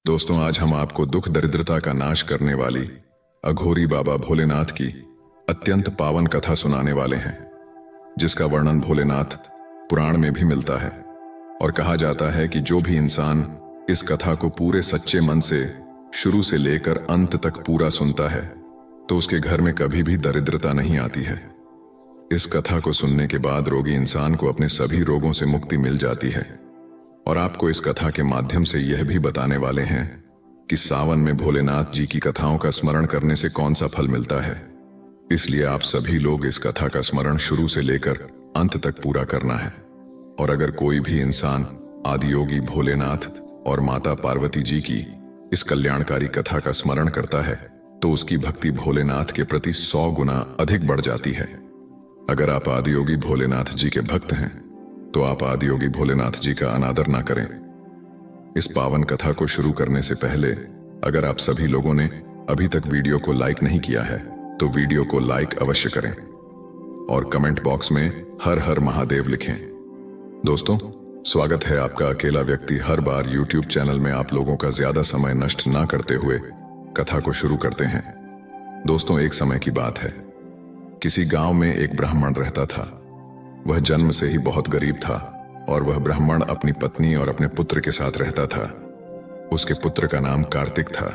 दोस्तों, आज हम आपको दुख दरिद्रता का नाश करने वाली अघोरी बाबा भोलेनाथ की अत्यंत पावन कथा सुनाने वाले हैं, जिसका वर्णन भोलेनाथ पुराण में भी मिलता है। और कहा जाता है कि जो भी इंसान इस कथा को पूरे सच्चे मन से शुरू से लेकर अंत तक पूरा सुनता है तो उसके घर में कभी भी दरिद्रता नहीं आती है। इस कथा को सुनने के बाद रोगी इंसान को अपने सभी रोगों से मुक्ति मिल जाती है। और आपको इस कथा के माध्यम से यह भी बताने वाले हैं कि सावन में भोलेनाथ जी की कथाओं का स्मरण करने से कौन सा फल मिलता है। इसलिए आप सभी लोग इस कथा का स्मरण शुरू से लेकर अंत तक पूरा करना है। और अगर कोई भी इंसान आदियोगी भोलेनाथ और माता पार्वती जी की इस कल्याणकारी कथा का स्मरण करता है तो उसकी भक्ति भोलेनाथ के प्रति 100 गुना अधिक बढ़ जाती है। अगर आप आदियोगी भोलेनाथ जी के भक्त हैं तो आप आदियोगी भोलेनाथ जी का अनादर ना करें। इस पावन कथा को शुरू करने से पहले अगर आप सभी लोगों ने अभी तक वीडियो को लाइक नहीं किया है तो वीडियो को लाइक अवश्य करें और कमेंट बॉक्स में हर हर महादेव लिखें। दोस्तों, स्वागत है आपका। अकेला व्यक्ति हर बार यूट्यूब चैनल में आप लोगों का ज्यादा समय नष्ट ना करते हुए कथा को शुरू करते हैं। दोस्तों, एक समय की बात है। किसी गांव में एक ब्राह्मण रहता था। वह जन्म से ही बहुत गरीब था और वह ब्राह्मण अपनी पत्नी और अपने पुत्र के साथ रहता था। उसके पुत्र का नाम कार्तिक था।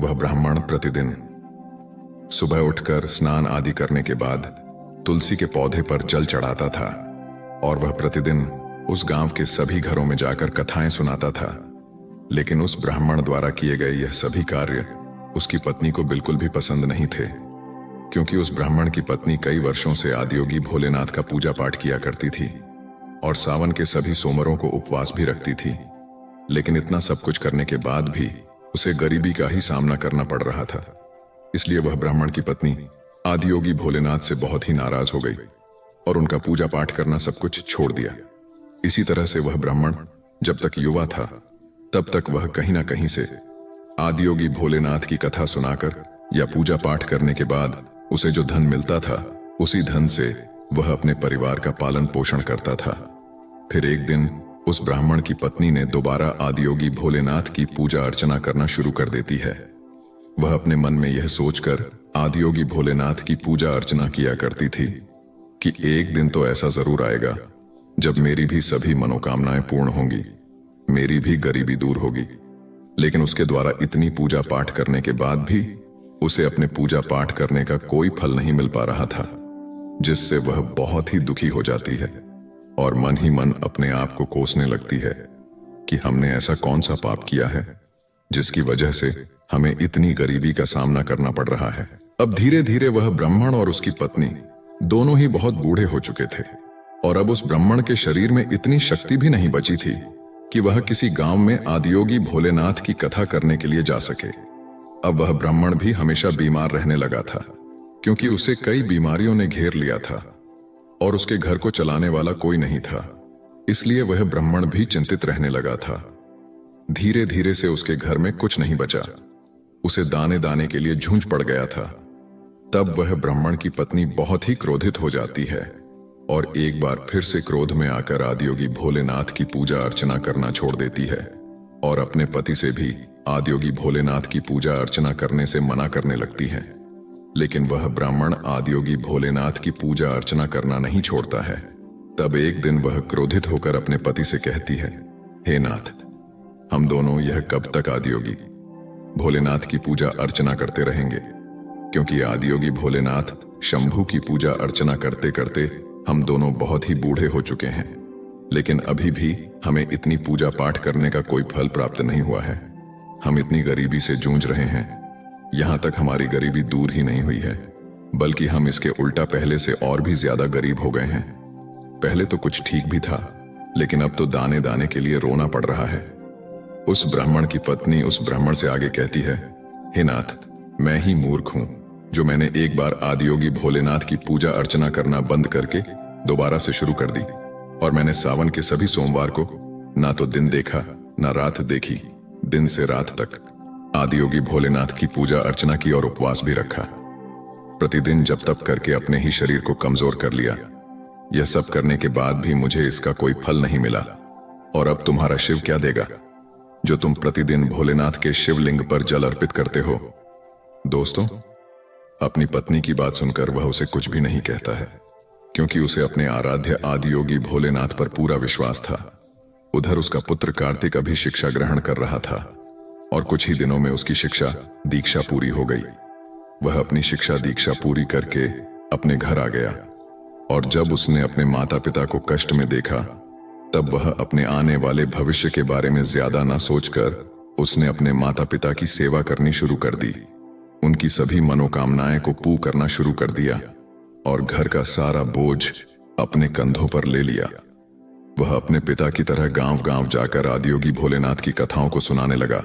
वह ब्राह्मण प्रतिदिन सुबह उठकर स्नान आदि करने के बाद तुलसी के पौधे पर जल चढ़ाता था और वह प्रतिदिन उस गांव के सभी घरों में जाकर कथाएं सुनाता था। लेकिन उस ब्राह्मण द्वारा किए गए यह सभी कार्य उसकी पत्नी को बिल्कुल भी पसंद नहीं थे, क्योंकि उस ब्राह्मण की पत्नी कई वर्षों से आदियोगी भोलेनाथ का पूजा पाठ किया करती थी और सावन के सभी सोमवारों को उपवास भी रखती थी। लेकिन इतना सब कुछ करने के बाद भी उसे गरीबी का ही सामना करना पड़ रहा था। इसलिए वह ब्राह्मण की पत्नी आदियोगी भोलेनाथ से बहुत ही नाराज हो गई और उनका पूजा पाठ करना सब कुछ छोड़ दिया। इसी तरह से वह ब्राह्मण जब तक युवा था तब तक वह कहीं ना कहीं से आदियोगी भोलेनाथ की कथा सुनाकर या पूजा पाठ करने के बाद उसे जो धन मिलता था उसी धन से वह अपने परिवार का पालन पोषण करता था। फिर एक दिन उस ब्राह्मण की पत्नी ने दोबारा आदियोगी भोलेनाथ की पूजा अर्चना करना शुरू कर देती है। वह अपने मन में यह सोचकर आदियोगी भोलेनाथ की पूजा अर्चना किया करती थी कि एक दिन तो ऐसा जरूर आएगा जब मेरी भी सभी मनोकामनाएं पूर्ण होंगी, मेरी भी गरीबी दूर होगी। लेकिन उसके द्वारा इतनी पूजा पाठ करने के बाद भी उसे अपने पूजा पाठ करने का कोई फल नहीं मिल पा रहा था, जिससे वह बहुत ही दुखी हो जाती है और मन ही मन अपने आप को कोसने लगती है कि हमने ऐसा कौन सा पाप किया है जिसकी वजह से हमें इतनी गरीबी का सामना करना पड़ रहा है। अब धीरे धीरे वह ब्राह्मण और उसकी पत्नी दोनों ही बहुत बूढ़े हो चुके थे और अब उस ब्राह्मण के शरीर में इतनी शक्ति भी नहीं बची थी कि वह किसी गांव में आदियोगी भोलेनाथ की कथा करने के लिए जा सके। अब वह ब्राह्मण भी हमेशा बीमार रहने लगा था, क्योंकि उसे कई बीमारियों ने घेर लिया था और उसके घर को चलाने वाला कोई नहीं था। इसलिए वह ब्राह्मण भी चिंतित रहने लगा था। धीरे धीरे से उसके घर में कुछ नहीं बचा। उसे दाने दाने के लिए झूंझ पड़ गया था। तब वह ब्राह्मण की पत्नी बहुत ही क्रोधित हो जाती है और एक बार फिर से क्रोध में आकर आदियोगी भोलेनाथ की पूजा अर्चना करना छोड़ देती है और अपने पति से भी आदियोगी भोलेनाथ की पूजा अर्चना करने से मना करने लगती है। लेकिन वह ब्राह्मण आदियोगी भोलेनाथ की पूजा अर्चना करना नहीं छोड़ता है। तब एक दिन वह क्रोधित होकर अपने पति से कहती है, हे नाथ, हम दोनों यह कब तक आदियोगी भोलेनाथ की पूजा अर्चना करते रहेंगे? क्योंकि आदियोगी भोलेनाथ शंभू की पूजा अर्चना करते करते हम दोनों बहुत ही बूढ़े हो चुके हैं, लेकिन अभी भी हमें इतनी पूजा पाठ करने का कोई फल प्राप्त नहीं हुआ है। हम इतनी गरीबी से जूझ रहे हैं, यहां तक हमारी गरीबी दूर ही नहीं हुई है, बल्कि हम इसके उल्टा पहले से और भी ज्यादा गरीब हो गए हैं। पहले तो कुछ ठीक भी था, लेकिन अब तो दाने दाने के लिए रोना पड़ रहा है। उस ब्राह्मण की पत्नी उस ब्राह्मण से आगे कहती है, हे नाथ, मैं ही मूर्ख हूं जो मैंने एक बार आदियोगी भोलेनाथ की पूजा अर्चना करना बंद करके दोबारा से शुरू कर दी और मैंने सावन के सभी सोमवार को ना तो दिन देखा ना रात देखी, दिन से रात तक आदियोगी भोलेनाथ की पूजा अर्चना की और उपवास भी रखा। प्रतिदिन जप तप करके अपने ही शरीर को कमजोर कर लिया। यह सब करने के बाद भी मुझे इसका कोई फल नहीं मिला और अब तुम्हारा शिव क्या देगा? जो तुम प्रतिदिन भोलेनाथ के शिवलिंग पर जल अर्पित करते हो। दोस्तों, अपनी पत्नी की बात सुनकर वह उसे कुछ भी नहीं कहता है, क्योंकि उसे अपने आराध्य आदियोगी भोलेनाथ पर पूरा विश्वास था। उधर उसका पुत्र कार्तिक अभी शिक्षा ग्रहण कर रहा था और कुछ ही दिनों में उसकी शिक्षा दीक्षा पूरी हो गई। वह अपनी शिक्षा दीक्षा पूरी करके अपने घर आ गया और जब उसने अपने माता पिता को कष्ट में देखा, तब वह अपने आने वाले भविष्य के बारे में ज्यादा ना सोचकर उसने अपने माता पिता की सेवा करनी शुरू कर दी। उनकी सभी मनोकामनाएं को पूर्ण करना शुरू कर दिया और घर का सारा बोझ अपने कंधों पर ले लिया। वह अपने पिता की तरह गांव-गांव जाकर आदियोगी भोलेनाथ की कथाओं को सुनाने लगा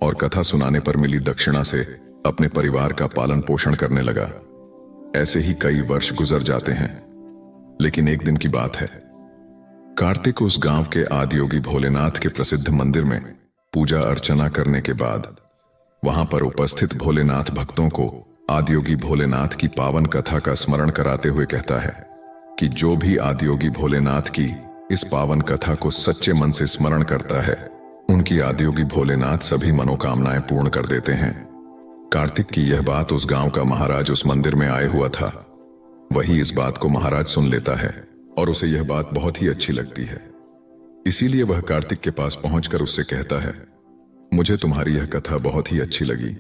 और कथा सुनाने पर मिली दक्षिणा से अपने परिवार का पालन पोषण करने लगा। ऐसे ही कई वर्ष गुजर जाते हैं, लेकिन एक दिन की बात है। कार्तिक उस गांव के आदियोगी भोलेनाथ के प्रसिद्ध मंदिर में पूजा अर्चना करने के बाद वहां पर उपस्थित भोलेनाथ भक्तों को आदियोगी भोलेनाथ की पावन कथा का स्मरण कराते हुए कहता है कि जो भी आदियोगी भोलेनाथ की इस पावन कथा को सच्चे मन से स्मरण करता है, उनकी आदियोगी भोलेनाथ सभी मनोकामनाएं पूर्ण कर देते हैं। कार्तिक की यह बात उस गांव का महाराज उस मंदिर में आए हुआ था। वही इस बात को महाराज सुन लेता है और उसे यह बात बहुत ही अच्छी लगती है। इसीलिए वह कार्तिक के पास पहुंचकर उससे कहता है, मुझे तुम्हारी यह कथा बहुत ही अच्छी लगी,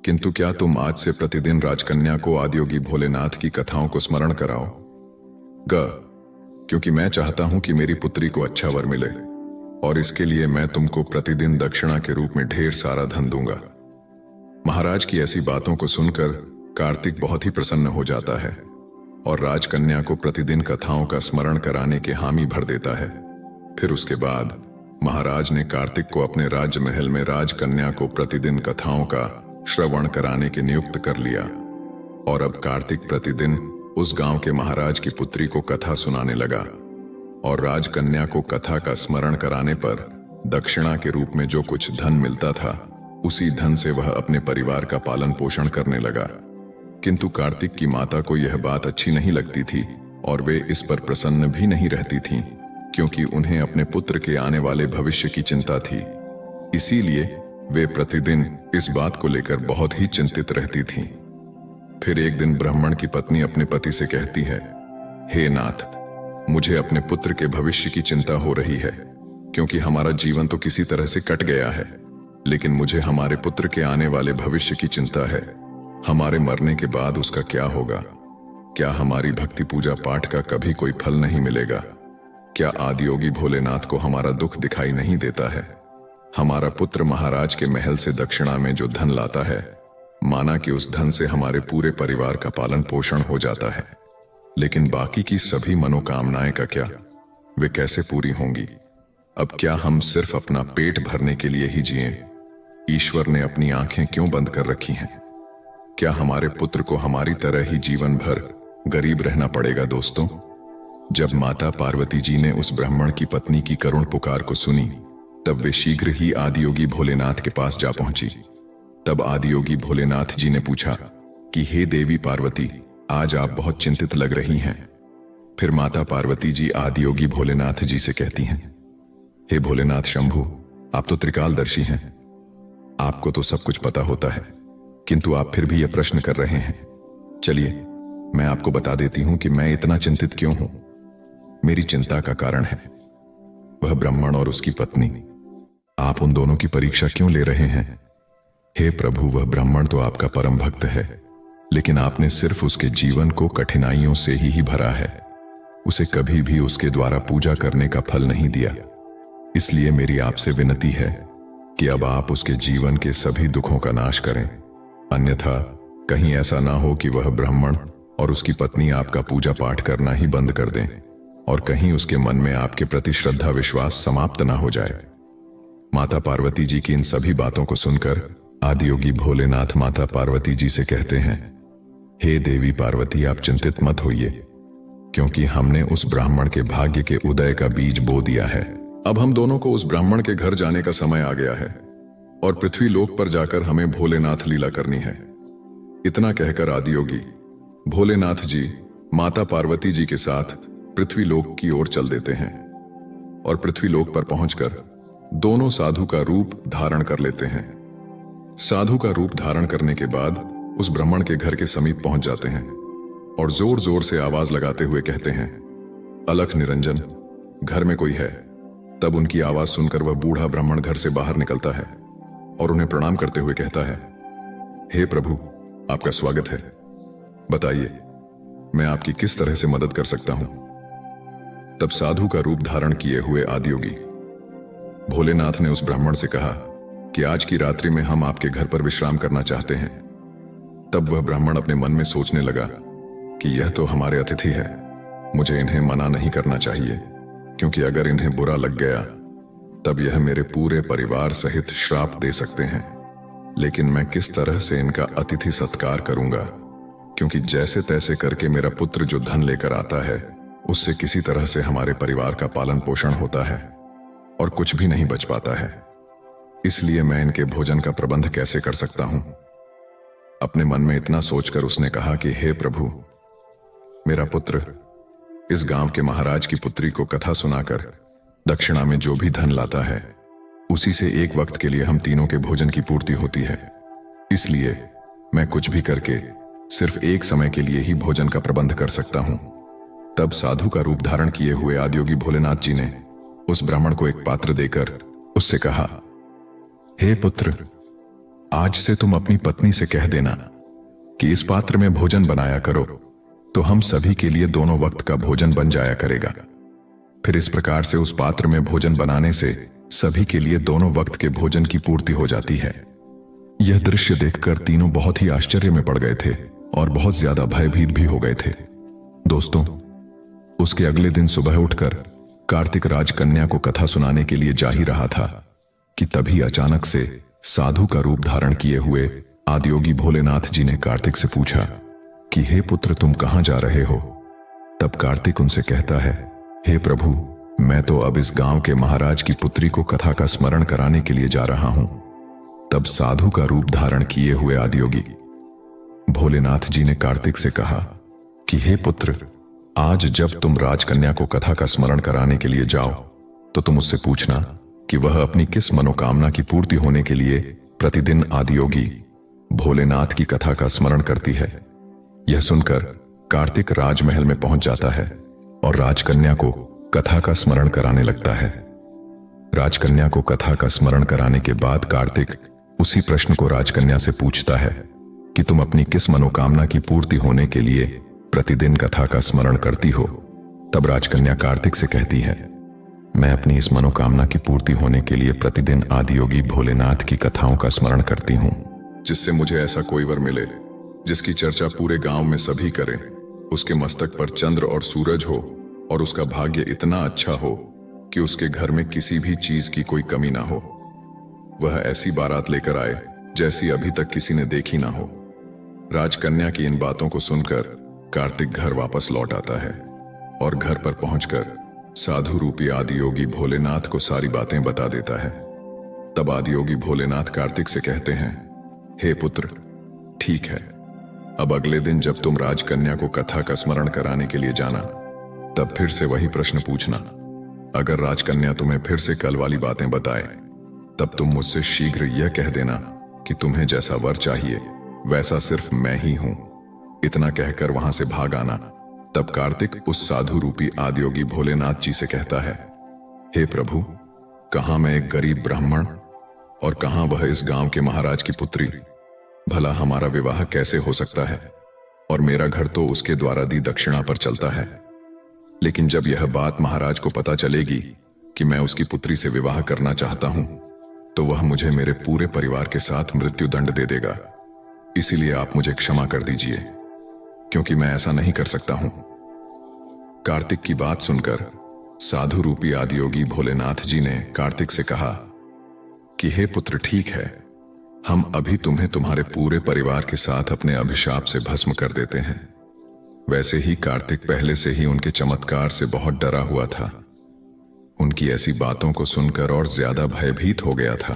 किंतु क्या तुम आज से प्रतिदिन राजकन्या को आदियोगी भोलेनाथ की कथाओं को स्मरण कराओ क्योंकि मैं चाहता हूं कि मेरी पुत्री को अच्छा वर मिले और इसके लिए मैं तुमको प्रतिदिन दक्षिणा के रूप में ढेर सारा धन दूंगा। महाराज की ऐसी बातों को सुनकर कार्तिक बहुत ही प्रसन्न हो जाता है और राजकन्या को प्रतिदिन कथाओं का स्मरण कराने के हामी भर देता है। फिर उसके बाद महाराज ने कार्तिक को अपने राजमहल में राजकन्या को प्रतिदिन कथाओं का श्रवण कराने के नियुक्त कर लिया और अब कार्तिक प्रतिदिन उस गांव के महाराज की पुत्री को कथा सुनाने लगा और राजकन्या को कथा का स्मरण कराने पर दक्षिणा के रूप में जो कुछ धन मिलता था, उसी धन से वह अपने परिवार का पालन पोषण करने लगा। किंतु कार्तिक की माता को यह बात अच्छी नहीं लगती थी और वे इस पर प्रसन्न भी नहीं रहती थीं, क्योंकि उन्हें अपने पुत्र के आने वाले भविष्य की चिंता थी। इसीलिए वे प्रतिदिन इस बात को लेकर बहुत ही चिंतित रहती थीं। फिर एक दिन ब्राह्मण की पत्नी अपने पति से कहती है, हे नाथ, मुझे अपने पुत्र के भविष्य की चिंता हो रही है, क्योंकि हमारा जीवन तो किसी तरह से कट गया है, लेकिन मुझे हमारे पुत्र के आने वाले भविष्य की चिंता है। हमारे मरने के बाद उसका क्या होगा? क्या हमारी भक्ति पूजा पाठ का कभी कोई फल नहीं मिलेगा? क्या आदियोगी भोलेनाथ को हमारा दुख दिखाई नहीं देता है? हमारा पुत्र महाराज के महल से दक्षिणा में जो धन लाता है, माना कि उस धन से हमारे पूरे परिवार का पालन पोषण हो जाता है, लेकिन बाकी की सभी मनोकामनाएं का क्या? वे कैसे पूरी होंगी? अब क्या हम सिर्फ अपना पेट भरने के लिए ही जिएं? ईश्वर ने अपनी आंखें क्यों बंद कर रखी हैं? क्या हमारे पुत्र को हमारी तरह ही जीवन भर गरीब रहना पड़ेगा? दोस्तों, जब माता पार्वती जी ने उस ब्राह्मण की पत्नी की करुण पुकार को सुनी, तब वे शीघ्र ही आदियोगी भोलेनाथ के पास जा पहुंची। तब आदियोगी भोलेनाथ जी ने पूछा कि हे देवी पार्वती, आज आप बहुत चिंतित लग रही हैं। फिर माता पार्वती जी आदियोगी भोलेनाथ जी से कहती हैं, हे भोलेनाथ शंभु, आप तो त्रिकालदर्शी हैं, आपको तो सब कुछ पता होता है, किंतु आप फिर भी यह प्रश्न कर रहे हैं। चलिए, मैं आपको बता देती हूं कि मैं इतना चिंतित क्यों हूं। मेरी चिंता का कारण है वह ब्राह्मण और उसकी पत्नी। आप उन दोनों की परीक्षा क्यों ले रहे हैं? हे प्रभु, वह ब्राह्मण तो आपका परम भक्त है, लेकिन आपने सिर्फ उसके जीवन को कठिनाइयों से ही भरा है। उसे कभी भी उसके द्वारा पूजा करने का फल नहीं दिया। इसलिए मेरी आपसे विनती है कि अब आप उसके जीवन के सभी दुखों का नाश करें, अन्यथा कहीं ऐसा ना हो कि वह ब्राह्मण और उसकी पत्नी आपका पूजा पाठ करना ही बंद कर दें और कहीं उसके मन में आपके प्रति श्रद्धा विश्वास समाप्त ना हो जाए। माता पार्वती जी की इन सभी बातों को सुनकर आदियोगी भोलेनाथ माता पार्वती जी से कहते हैं, हे देवी पार्वती, आप चिंतित मत होइए, क्योंकि हमने उस ब्राह्मण के भाग्य के उदय का बीज बो दिया है। अब हम दोनों को उस ब्राह्मण के घर जाने का समय आ गया है और पृथ्वी लोक पर जाकर हमें भोलेनाथ लीला करनी है। इतना कहकर आदियोगी भोलेनाथ जी माता पार्वती जी के साथ पृथ्वी लोक की ओर चल देते हैं और पृथ्वी लोक पर पहुंचकर दोनों साधु का रूप धारण कर लेते हैं। साधु का रूप धारण करने के बाद उस ब्राह्मण के घर के समीप पहुंच जाते हैं और जोर जोर से आवाज लगाते हुए कहते हैं, अलख निरंजन, घर में कोई है। तब उनकी आवाज सुनकर वह बूढ़ा ब्राह्मण घर से बाहर निकलता है और उन्हें प्रणाम करते हुए कहता है, हे प्रभु, आपका स्वागत है। बताइए, मैं आपकी किस तरह से मदद कर सकता हूं। तब साधु का रूप धारण किए हुए आदियोगी भोलेनाथ ने उस ब्राह्मण से कहा कि आज की रात्रि में हम आपके घर पर विश्राम करना चाहते हैं। तब वह ब्राह्मण अपने मन में सोचने लगा कि यह तो हमारे अतिथि है, मुझे इन्हें मना नहीं करना चाहिए, क्योंकि अगर इन्हें बुरा लग गया तब यह मेरे पूरे परिवार सहित श्राप दे सकते हैं। लेकिन मैं किस तरह से इनका अतिथि सत्कार करूंगा, क्योंकि जैसे तैसे करके मेरा पुत्र जो धन लेकर आता है उससे किसी तरह से हमारे परिवार का पालन पोषण होता है और कुछ भी नहीं बच पाता है। इसलिए मैं इनके भोजन का प्रबंध कैसे कर सकता हूं। अपने मन में इतना सोचकर उसने कहा कि हे प्रभु, मेरा पुत्र इस गांव के महाराज की पुत्री को कथा सुनाकर दक्षिणा में जो भी धन लाता है उसी से एक वक्त के लिए हम तीनों के भोजन की पूर्ति होती है। इसलिए मैं कुछ भी करके सिर्फ एक समय के लिए ही भोजन का प्रबंध कर सकता हूं। तब साधु का रूप धारण किए हुए आदियोगी भोलेनाथ जी ने उस ब्राह्मण को एक पात्र देकर उससे कहा, हे पुत्र, आज से तुम अपनी पत्नी से कह देना कि इस पात्र में भोजन बनाया करो, तो हम सभी के लिए दोनों वक्त का भोजन बन जाया करेगा। फिर इस प्रकार से उस पात्र में भोजन बनाने से सभी के लिए दोनों वक्त के भोजन की पूर्ति हो जाती है। यह दृश्य देखकर तीनों बहुत ही आश्चर्य में पड़ गए थे और बहुत ज्यादा भयभीत भी हो गए थे। दोस्तों, उसके अगले दिन सुबह उठकर कार्तिक राजकन्या को कथा सुनाने के लिए जा ही रहा था कि तभी अचानक से साधु का रूप धारण किए हुए आदियोगी भोलेनाथ जी ने कार्तिक से पूछा कि हे पुत्र, तुम कहां जा रहे हो। तब कार्तिक उनसे कहता है, हे प्रभु, मैं तो अब इस गांव के महाराज की पुत्री को कथा का स्मरण कराने के लिए जा रहा हूं। तब साधु का रूप धारण किए हुए आदियोगी भोलेनाथ जी ने कार्तिक से कहा कि हे पुत्र, आज जब तुम राजकन्या को कथा का स्मरण कराने के लिए जाओ तो तुम उससे पूछना कि वह अपनी किस मनोकामना की पूर्ति होने के लिए प्रतिदिन आदियोगी भोलेनाथ की कथा का स्मरण करती है। यह सुनकर कार्तिक राजमहल में पहुंच जाता है और राजकन्या को कथा का स्मरण कराने लगता है। राजकन्या को कथा का स्मरण कराने के बाद कार्तिक उसी प्रश्न को राजकन्या से पूछता है कि तुम अपनी किस मनोकामना की पूर्ति होने के लिए प्रतिदिन कथा का स्मरण करती हो। तब राजकन्या कार्तिक से कहती है, मैं अपनी इस मनोकामना की पूर्ति होने के लिए प्रतिदिन आदियोगी भोलेनाथ की कथाओं का स्मरण करती हूं, जिससे मुझे ऐसा कोई वर मिले जिसकी चर्चा पूरे गांव में सभी करें, उसके मस्तक पर चंद्र और सूरज हो और उसका भाग्य इतना अच्छा हो कि उसके घर में किसी भी चीज की कोई कमी ना हो। वह ऐसी बारात लेकर आए जैसी अभी तक किसी ने देखी ना हो। राजकन्या की इन बातों को सुनकर कार्तिक घर वापस लौट आता है और घर पर पहुंचकर साधु रूपी आदियोगी भोलेनाथ को सारी बातें बता देता है। तब आदियोगी भोलेनाथ कार्तिक से कहते हैं, हे पुत्र, ठीक है, अब अगले दिन जब तुम राजकन्या को कथा का स्मरण कराने के लिए जाना तब फिर से वही प्रश्न पूछना। अगर राजकन्या तुम्हें फिर से कल वाली बातें बताए तब तुम मुझसे शीघ्र यह कह देना कि तुम्हें जैसा वर चाहिए वैसा सिर्फ मैं ही हूं। इतना कहकर वहां से भाग आना। तब कार्तिक उस साधु रूपी आदियोगी भोलेनाथ जी से कहता है, हे प्रभु, कहां मैं एक गरीब ब्राह्मण और कहां वह इस गांव के महाराज की पुत्री। भला हमारा विवाह कैसे हो सकता है, और मेरा घर तो उसके द्वारा दी दक्षिणा पर चलता है। लेकिन जब यह बात महाराज को पता चलेगी कि मैं उसकी पुत्री से विवाह करना चाहता हूं तो वह मुझे मेरे पूरे परिवार के साथ मृत्यु दंड दे देगा। इसीलिए आप मुझे क्षमा कर दीजिए, क्योंकि मैं ऐसा नहीं कर सकता हूं। कार्तिक की बात सुनकर साधु रूपी आदियोगी भोलेनाथ जी ने कार्तिक से कहा कि हे पुत्र, ठीक है, हम अभी तुम्हें तुम्हारे पूरे परिवार के साथ अपने अभिशाप से भस्म कर देते हैं। वैसे ही कार्तिक पहले से ही उनके चमत्कार से बहुत डरा हुआ था। उनकी ऐसी बातों को सुनकर और ज्यादा भयभीत हो गया था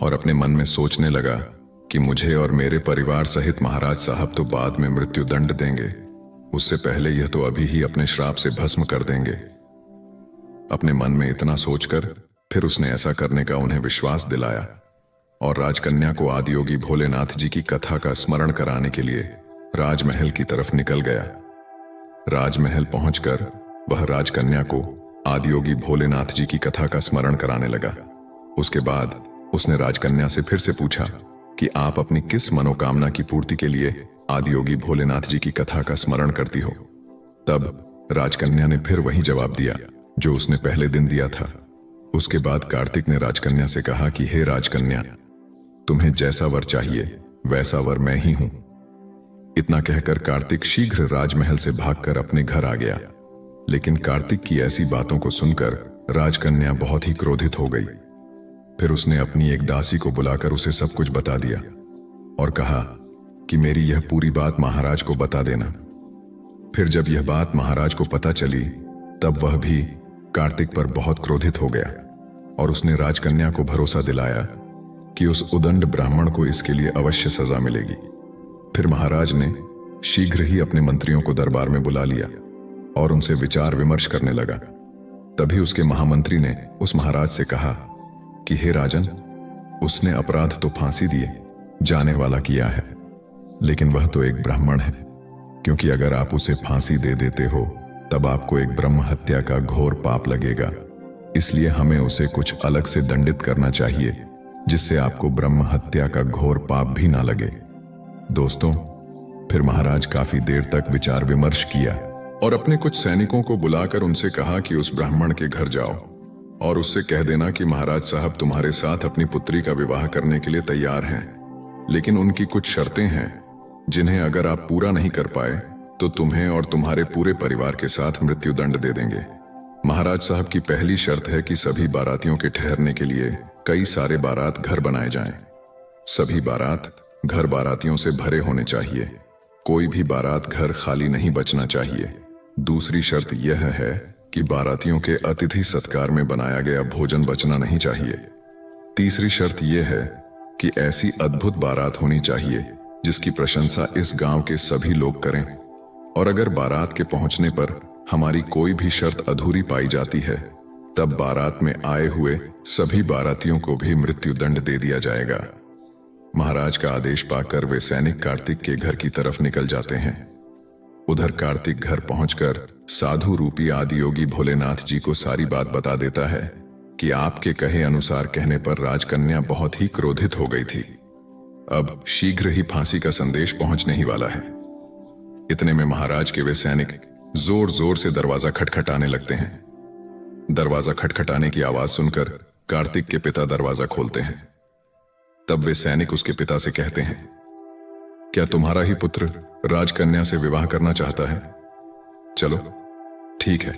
और अपने मन में सोचने लगा कि मुझे और मेरे परिवार सहित महाराज साहब तो बाद में मृत्यु दंड देंगे, उससे पहले यह तो अभी ही अपने श्राप से भस्म कर देंगे। अपने मन में इतना सोचकर फिर उसने ऐसा करने का उन्हें विश्वास दिलाया और राजकन्या को आदियोगी भोलेनाथ जी की कथा का स्मरण कराने के लिए राजमहल की तरफ निकल गया। राजमहल पहुंचकर वह राजकन्या को आदियोगी भोलेनाथ जी की कथा का स्मरण कराने लगा। उसके बाद उसने राजकन्या से फिर से पूछा कि आप अपनी किस मनोकामना की पूर्ति के लिए आदियोगी भोलेनाथ जी की कथा का स्मरण करती हो। तब राजकन्या ने फिर वही जवाब दिया जो उसने पहले दिन दिया था। उसके बाद कार्तिक ने राजकन्या से कहा कि हे राजकन्या, तुम्हें जैसा वर चाहिए वैसा वर मैं ही हूं। इतना कहकर कार्तिक शीघ्र राजमहल से भागकर अपने घर आ गया। लेकिन कार्तिक की ऐसी बातों को सुनकर राजकन्या बहुत ही क्रोधित हो गई। फिर उसने अपनी एक दासी को बुलाकर उसे सब कुछ बता दिया और कहा कि मेरी यह पूरी बात महाराज को बता देना। फिर जब यह बात महाराज को पता चली तब वह भी कार्तिक पर बहुत क्रोधित हो गया और उसने राजकन्या को भरोसा दिलाया कि उस उदंड ब्राह्मण को इसके लिए अवश्य सजा मिलेगी। फिर महाराज ने शीघ्र ही अपने मंत्रियों को दरबार में बुला लिया और उनसे विचार विमर्श करने लगा। तभी उसके महामंत्री ने उस महाराज से कहा कि हे राजन, उसने अपराध तो फांसी दिए जाने वाला किया है, लेकिन वह तो एक ब्राह्मण है, क्योंकि अगर आप उसे फांसी दे देते हो तब आपको एक ब्रह्म हत्या का घोर पाप लगेगा। इसलिए हमें उसे कुछ अलग से दंडित करना चाहिए जिससे आपको ब्रह्म हत्या का घोर पाप भी ना लगे। दोस्तों, फिर महाराज काफी देर तक विचार विमर्श किया और अपने कुछ सैनिकों को बुलाकर उनसे कहा कि उस ब्राह्मण के घर जाओ और उससे कह देना कि महाराज साहब तुम्हारे साथ अपनी पुत्री का विवाह करने के लिए तैयार हैं, लेकिन उनकी कुछ शर्तें हैं जिन्हें अगर आप पूरा नहीं कर पाए तो तुम्हें और तुम्हारे पूरे परिवार के साथ मृत्युदंड दे देंगे। महाराज साहब की पहली शर्त है कि सभी बारातियों के ठहरने के लिए कई सारे बारात घर बनाए जाएं। सभी बारात घर बारातियों से भरे होने चाहिए, कोई भी बारात घर खाली नहीं बचना चाहिए। दूसरी शर्त यह है कि बारातियों के अतिथि सत्कार में बनाया गया भोजन बचना नहीं चाहिए। तीसरी शर्त यह है कि ऐसी अद्भुत बारात होनी चाहिए जिसकी प्रशंसा इस गांव के सभी लोग करें, और अगर बारात के पहुंचने पर हमारी कोई भी शर्त अधूरी पाई जाती है तब बारात में आए हुए सभी बारातियों को भी मृत्युदंड दे दिया जाएगा। महाराज का आदेश पाकर वे सैनिक कार्तिक के घर की तरफ निकल जाते हैं। उधर कार्तिक घर पहुंचकर साधु रूपी आदियोगी भोलेनाथ जी को सारी बात बता देता है कि आपके कहे अनुसार कहने पर राजकन्या बहुत ही क्रोधित हो गई थी। अब शीघ्र ही फांसी का संदेश पहुंचने ही वाला है। इतने में महाराज के वे सैनिक जोर जोर से दरवाजा खटखटाने लगते हैं। दरवाजा खटखटाने की आवाज सुनकर कार्तिक के पिता दरवाजा खोलते हैं। तब वे सैनिक उसके पिता से कहते हैं, क्या तुम्हारा ही पुत्र राजकन्या से विवाह करना चाहता है? चलो ठीक है।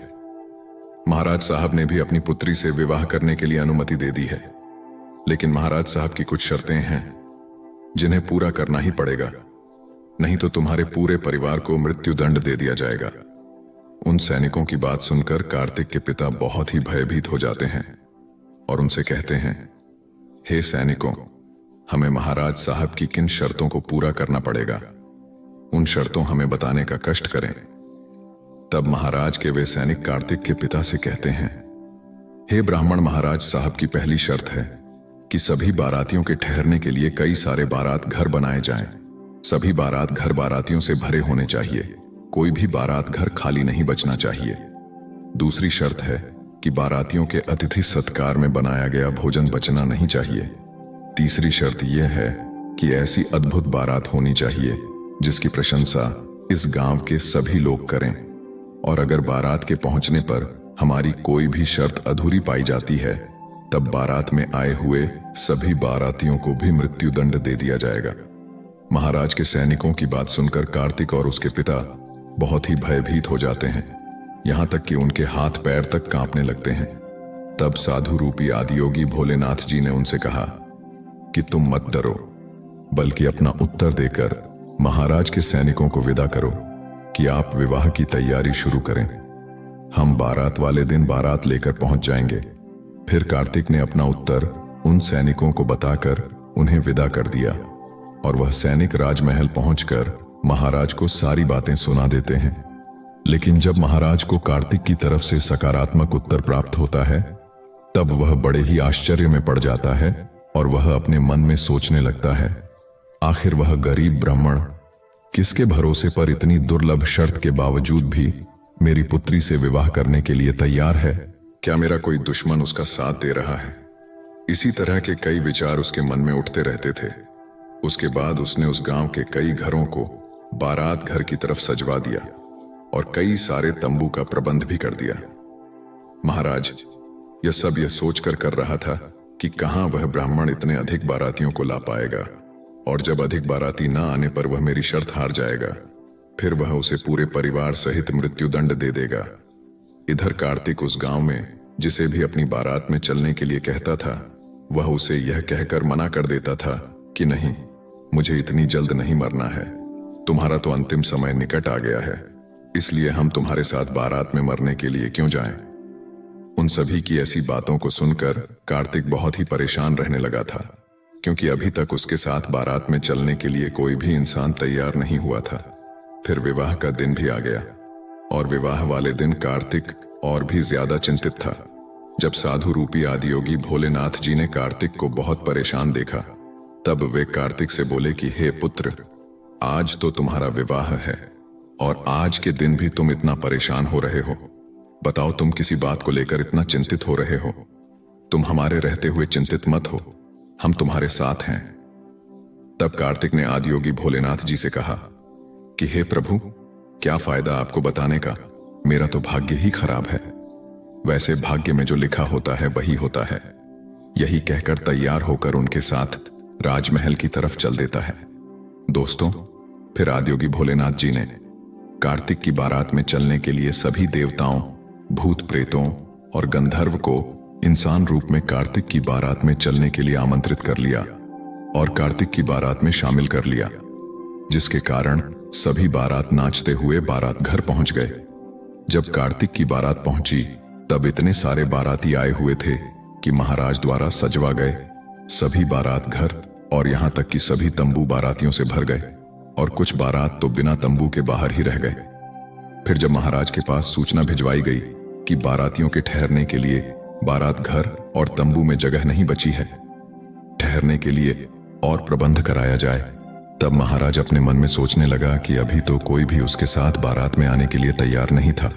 महाराज साहब ने भी अपनी पुत्री से विवाह करने के लिए अनुमति दे दी है, लेकिन महाराज साहब की कुछ शर्तें हैं जिन्हें पूरा करना ही पड़ेगा, नहीं तो तुम्हारे पूरे परिवार को मृत्युदंड दे दिया जाएगा। उन सैनिकों की बात सुनकर कार्तिक के पिता बहुत ही भयभीत हो जाते हैं और उनसे कहते हैं, हे सैनिकों, हमें महाराज साहब की किन शर्तों को पूरा करना पड़ेगा, उन शर्तों हमें बताने का कष्ट करें। तब महाराज के वे सैनिक कार्तिक के पिता से कहते हैं, हे ब्राह्मण, महाराज साहब की पहली शर्त है कि सभी बारातियों के ठहरने के लिए कई सारे बारात घर बनाए जाएं। सभी बारात घर बारातियों से भरे होने चाहिए, कोई भी बारात घर खाली नहीं बचना चाहिए। दूसरी शर्त है कि बारातियों के अतिथि सत्कार में बनाया गया भोजन बचना नहीं चाहिए। तीसरी शर्त यह है कि ऐसी अद्भुत बारात होनी चाहिए जिसकी प्रशंसा इस गांव के सभी लोग करें, और अगर बारात के पहुंचने पर हमारी कोई भी शर्त अधूरी पाई जाती है तब बारात में आए हुए सभी बारातियों को भी मृत्युदंड दे दिया जाएगा। महाराज के सैनिकों की बात सुनकर कार्तिक और उसके पिता बहुत ही भयभीत हो जाते हैं, यहां तक कि उनके हाथ पैर तक कांपने लगते हैं। तब साधु रूपी आदियोगी भोलेनाथ जी ने उनसे कहा कि तुम मत डरो, बल्कि अपना उत्तर देकर महाराज के सैनिकों को विदा करो कि आप विवाह की तैयारी शुरू करें। हम बारात वाले दिन बारात लेकर पहुंच जाएंगे। फिर कार्तिक ने अपना उत्तर उन सैनिकों को बताकर उन्हें विदा कर दिया और वह सैनिक राजमहल पहुंचकर महाराज को सारी बातें सुना देते हैं। लेकिन जब महाराज को कार्तिक की तरफ से सकारात्मक उत्तर प्राप्त होता है तब वह बड़े ही आश्चर्य में पड़ जाता है और वह अपने मन में सोचने लगता है, आखिर वह गरीब ब्राह्मण किसके भरोसे पर इतनी दुर्लभ शर्त के बावजूद भी मेरी पुत्री से विवाह करने के लिए तैयार है? क्या मेरा कोई दुश्मन उसका साथ दे रहा है? इसी तरह के कई विचार उसके मन में उठते रहते थे। उसके बाद उसने उस गांव के कई घरों को बारात घर की तरफ सजवा दिया और कई सारे तंबू का प्रबंध भी कर दिया। महाराज यह सब यह सोचकर कर रहा था कि कहां वह ब्राह्मण इतने अधिक बारातियों को ला पाएगा, और जब अधिक बाराती ना आने पर वह मेरी शर्त हार जाएगा, फिर वह उसे पूरे परिवार सहित मृत्युदंड दे देगा। इधर कार्तिक उस गांव में जिसे भी अपनी बारात में चलने के लिए कहता था, वह उसे यह कहकर मना कर देता था कि नहीं, मुझे इतनी जल्द नहीं मरना है, तुम्हारा तो अंतिम समय निकट आ गया है, इसलिए हम तुम्हारे साथ बारात में मरने के लिए क्यों जाएं? उन सभी की ऐसी बातों को सुनकर कार्तिक बहुत ही परेशान रहने लगा था, क्योंकि अभी तक उसके साथ बारात में चलने के लिए कोई भी इंसान तैयार नहीं हुआ था। फिर विवाह का दिन भी आ गया और विवाह वाले दिन कार्तिक और भी ज्यादा चिंतित था। जब साधु रूपी आदियोगी भोलेनाथ जी ने कार्तिक को बहुत परेशान देखा, तब वे कार्तिक से बोले कि हे पुत्र, आज तो तुम्हारा विवाह है और आज के दिन भी तुम इतना परेशान हो रहे हो। बताओ, तुम किसी बात को लेकर इतना चिंतित हो रहे हो? तुम हमारे रहते हुए चिंतित मत हो, हम तुम्हारे साथ हैं। तब कार्तिक ने आदियोगी भोलेनाथ जी से कहा कि हे प्रभु, क्या फायदा आपको बताने का, मेरा तो भाग्य ही खराब है। वैसे भाग्य में जो लिखा होता है वही होता है। यही कहकर तैयार होकर उनके साथ राजमहल की तरफ चल देता है। दोस्तों, फिर आदियोगी भोलेनाथ जी ने कार्तिक की बारात में चलने के लिए सभी देवताओं, भूत प्रेतों और गंधर्व को इंसान रूप में कार्तिक की बारात में चलने के लिए आमंत्रित कर लिया और कार्तिक की बारात में शामिल कर लिया, जिसके कारण सभी बारात नाचते हुए बारात घर पहुंच गए। जब कार्तिक की बारात पहुंची, तब इतने सारे बाराती आए हुए थे कि महाराज द्वारा सजवा गए सभी बारात घर और यहां तक कि सभी तंबू बारातियों से भर गए और कुछ बारात तो बिना तंबू के बाहर ही रह गए। फिर जब महाराज के पास सूचना भिजवाई गई कि बारातियों के ठहरने के लिए बारात घर और तंबू में जगह नहीं बची है, ठहरने के लिए और प्रबंध कराया जाए, तब महाराज अपने मन में सोचने लगा कि अभी तो कोई भी उसके साथ बारात में आने के लिए तैयार नहीं था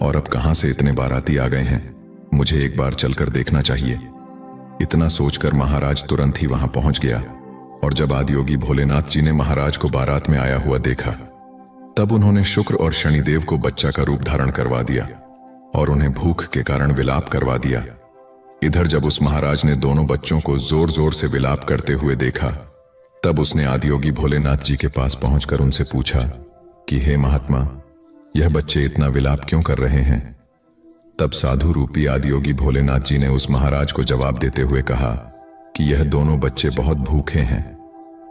और अब कहां से इतने बाराती आ गए हैं, मुझे एक बार चलकर देखना चाहिए। इतना सोचकर महाराज तुरंत ही वहां पहुंच गया और जब आदियोगी भोलेनाथ जी ने महाराज को बारात में आया हुआ देखा, तब उन्होंने शुक्र और शनिदेव को बच्चा का रूप धारण करवा दिया और उन्हें भूख के कारण विलाप करवा दिया। इधर जब उस महाराज ने दोनों बच्चों को जोर जोर से विलाप करते हुए देखा, तब उसने आदियोगी भोलेनाथ जी के पास पहुंचकर उनसे पूछा कि हे महात्मा, यह बच्चे इतना विलाप क्यों कर रहे हैं? तब साधु रूपी आदियोगी भोलेनाथ जी ने उस महाराज को जवाब देते हुए कहा कि यह दोनों बच्चे बहुत भूखे हैं,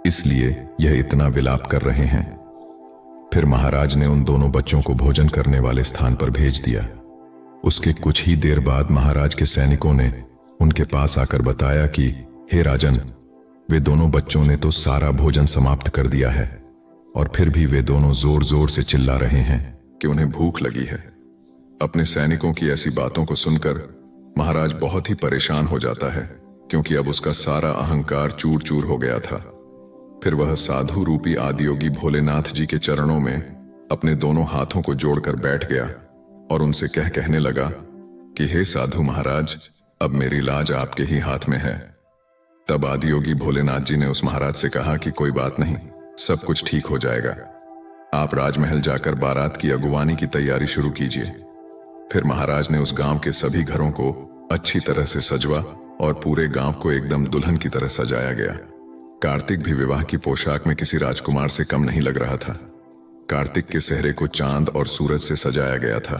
इसलिए यह इतना विलाप कर रहे हैं। फिर महाराज ने उन दोनों बच्चों को भोजन करने वाले स्थान पर भेज दिया। उसके कुछ ही देर बाद महाराज के सैनिकों ने उनके पास आकर बताया कि हे राजन, वे दोनों बच्चों ने तो सारा भोजन समाप्त कर दिया है और फिर भी वे दोनों जोर जोर से चिल्ला रहे हैं कि उन्हें भूख लगी है। अपने सैनिकों की ऐसी बातों को सुनकर महाराज बहुत ही परेशान हो जाता है, क्योंकि अब उसका सारा अहंकार चूर चूर हो गया था। फिर वह साधु रूपी आदियोगी भोलेनाथ जी के चरणों में अपने दोनों हाथों को जोड़कर बैठ गया और उनसे कहने लगा कि हे साधु महाराज, अब मेरी लाज आपके ही हाथ में है। तब आदियोगी भोलेनाथ जी ने उस महाराज से कहा कि कोई बात नहीं, सब कुछ ठीक हो जाएगा, आप राजमहल जाकर बारात की अगुवानी की तैयारी शुरू कीजिए। फिर महाराज ने उस गांव के सभी घरों को अच्छी तरह से सजवा और पूरे गांव को एकदम दुल्हन की तरह सजाया गया। कार्तिक भी विवाह की पोशाक में किसी राजकुमार से कम नहीं लग रहा था। कार्तिक के सेहरे को चांद और सूरज से सजाया गया था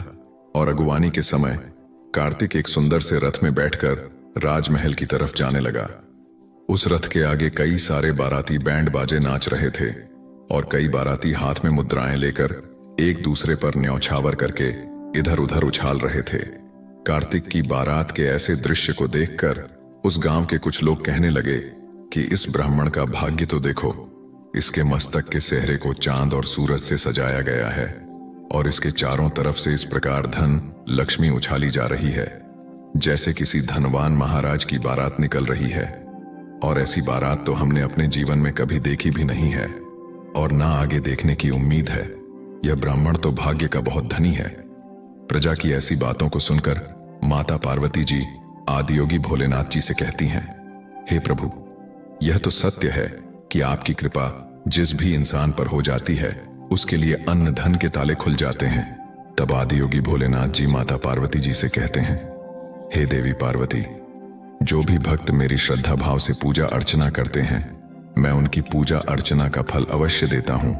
और अगुवानी के समय कार्तिक एक सुंदर से रथ में बैठकर राजमहल की तरफ जाने लगा। उस रथ के आगे कई सारे बाराती बैंड बाजे नाच रहे थे और कई बाराती हाथ में मुद्राएं लेकर एक दूसरे पर न्यौछावर करके इधर उधर उछाल रहे थे। कार्तिक की बारात के ऐसे दृश्य को देखकर उस गांव के कुछ लोग कहने लगे कि इस ब्राह्मण का भाग्य तो देखो, इसके मस्तक के सेहरे को चांद और सूरज से सजाया गया है और इसके चारों तरफ से इस प्रकार धन लक्ष्मी उछाली जा रही है। जैसे किसी धनवान महाराज की बारात निकल रही है। और ऐसी बारात तो हमने अपने जीवन में कभी देखी भी नहीं है और ना आगे देखने की उम्मीद है। यह ब्राह्मण तो भाग्य का बहुत धनी है। प्रजा की ऐसी बातों को सुनकर माता पार्वती जी आदियोगी भोलेनाथ जी से कहती हैं, हे प्रभु, यह तो सत्य है कि आपकी कृपा जिस भी इंसान पर हो जाती है उसके लिए अन्न धन के ताले खुल जाते हैं। तब आदियोगी भोलेनाथ जी माता पार्वती जी से कहते हैं, हे देवी पार्वती, जो भी भक्त मेरी श्रद्धा भाव से पूजा अर्चना करते हैं, मैं उनकी पूजा अर्चना का फल अवश्य देता हूं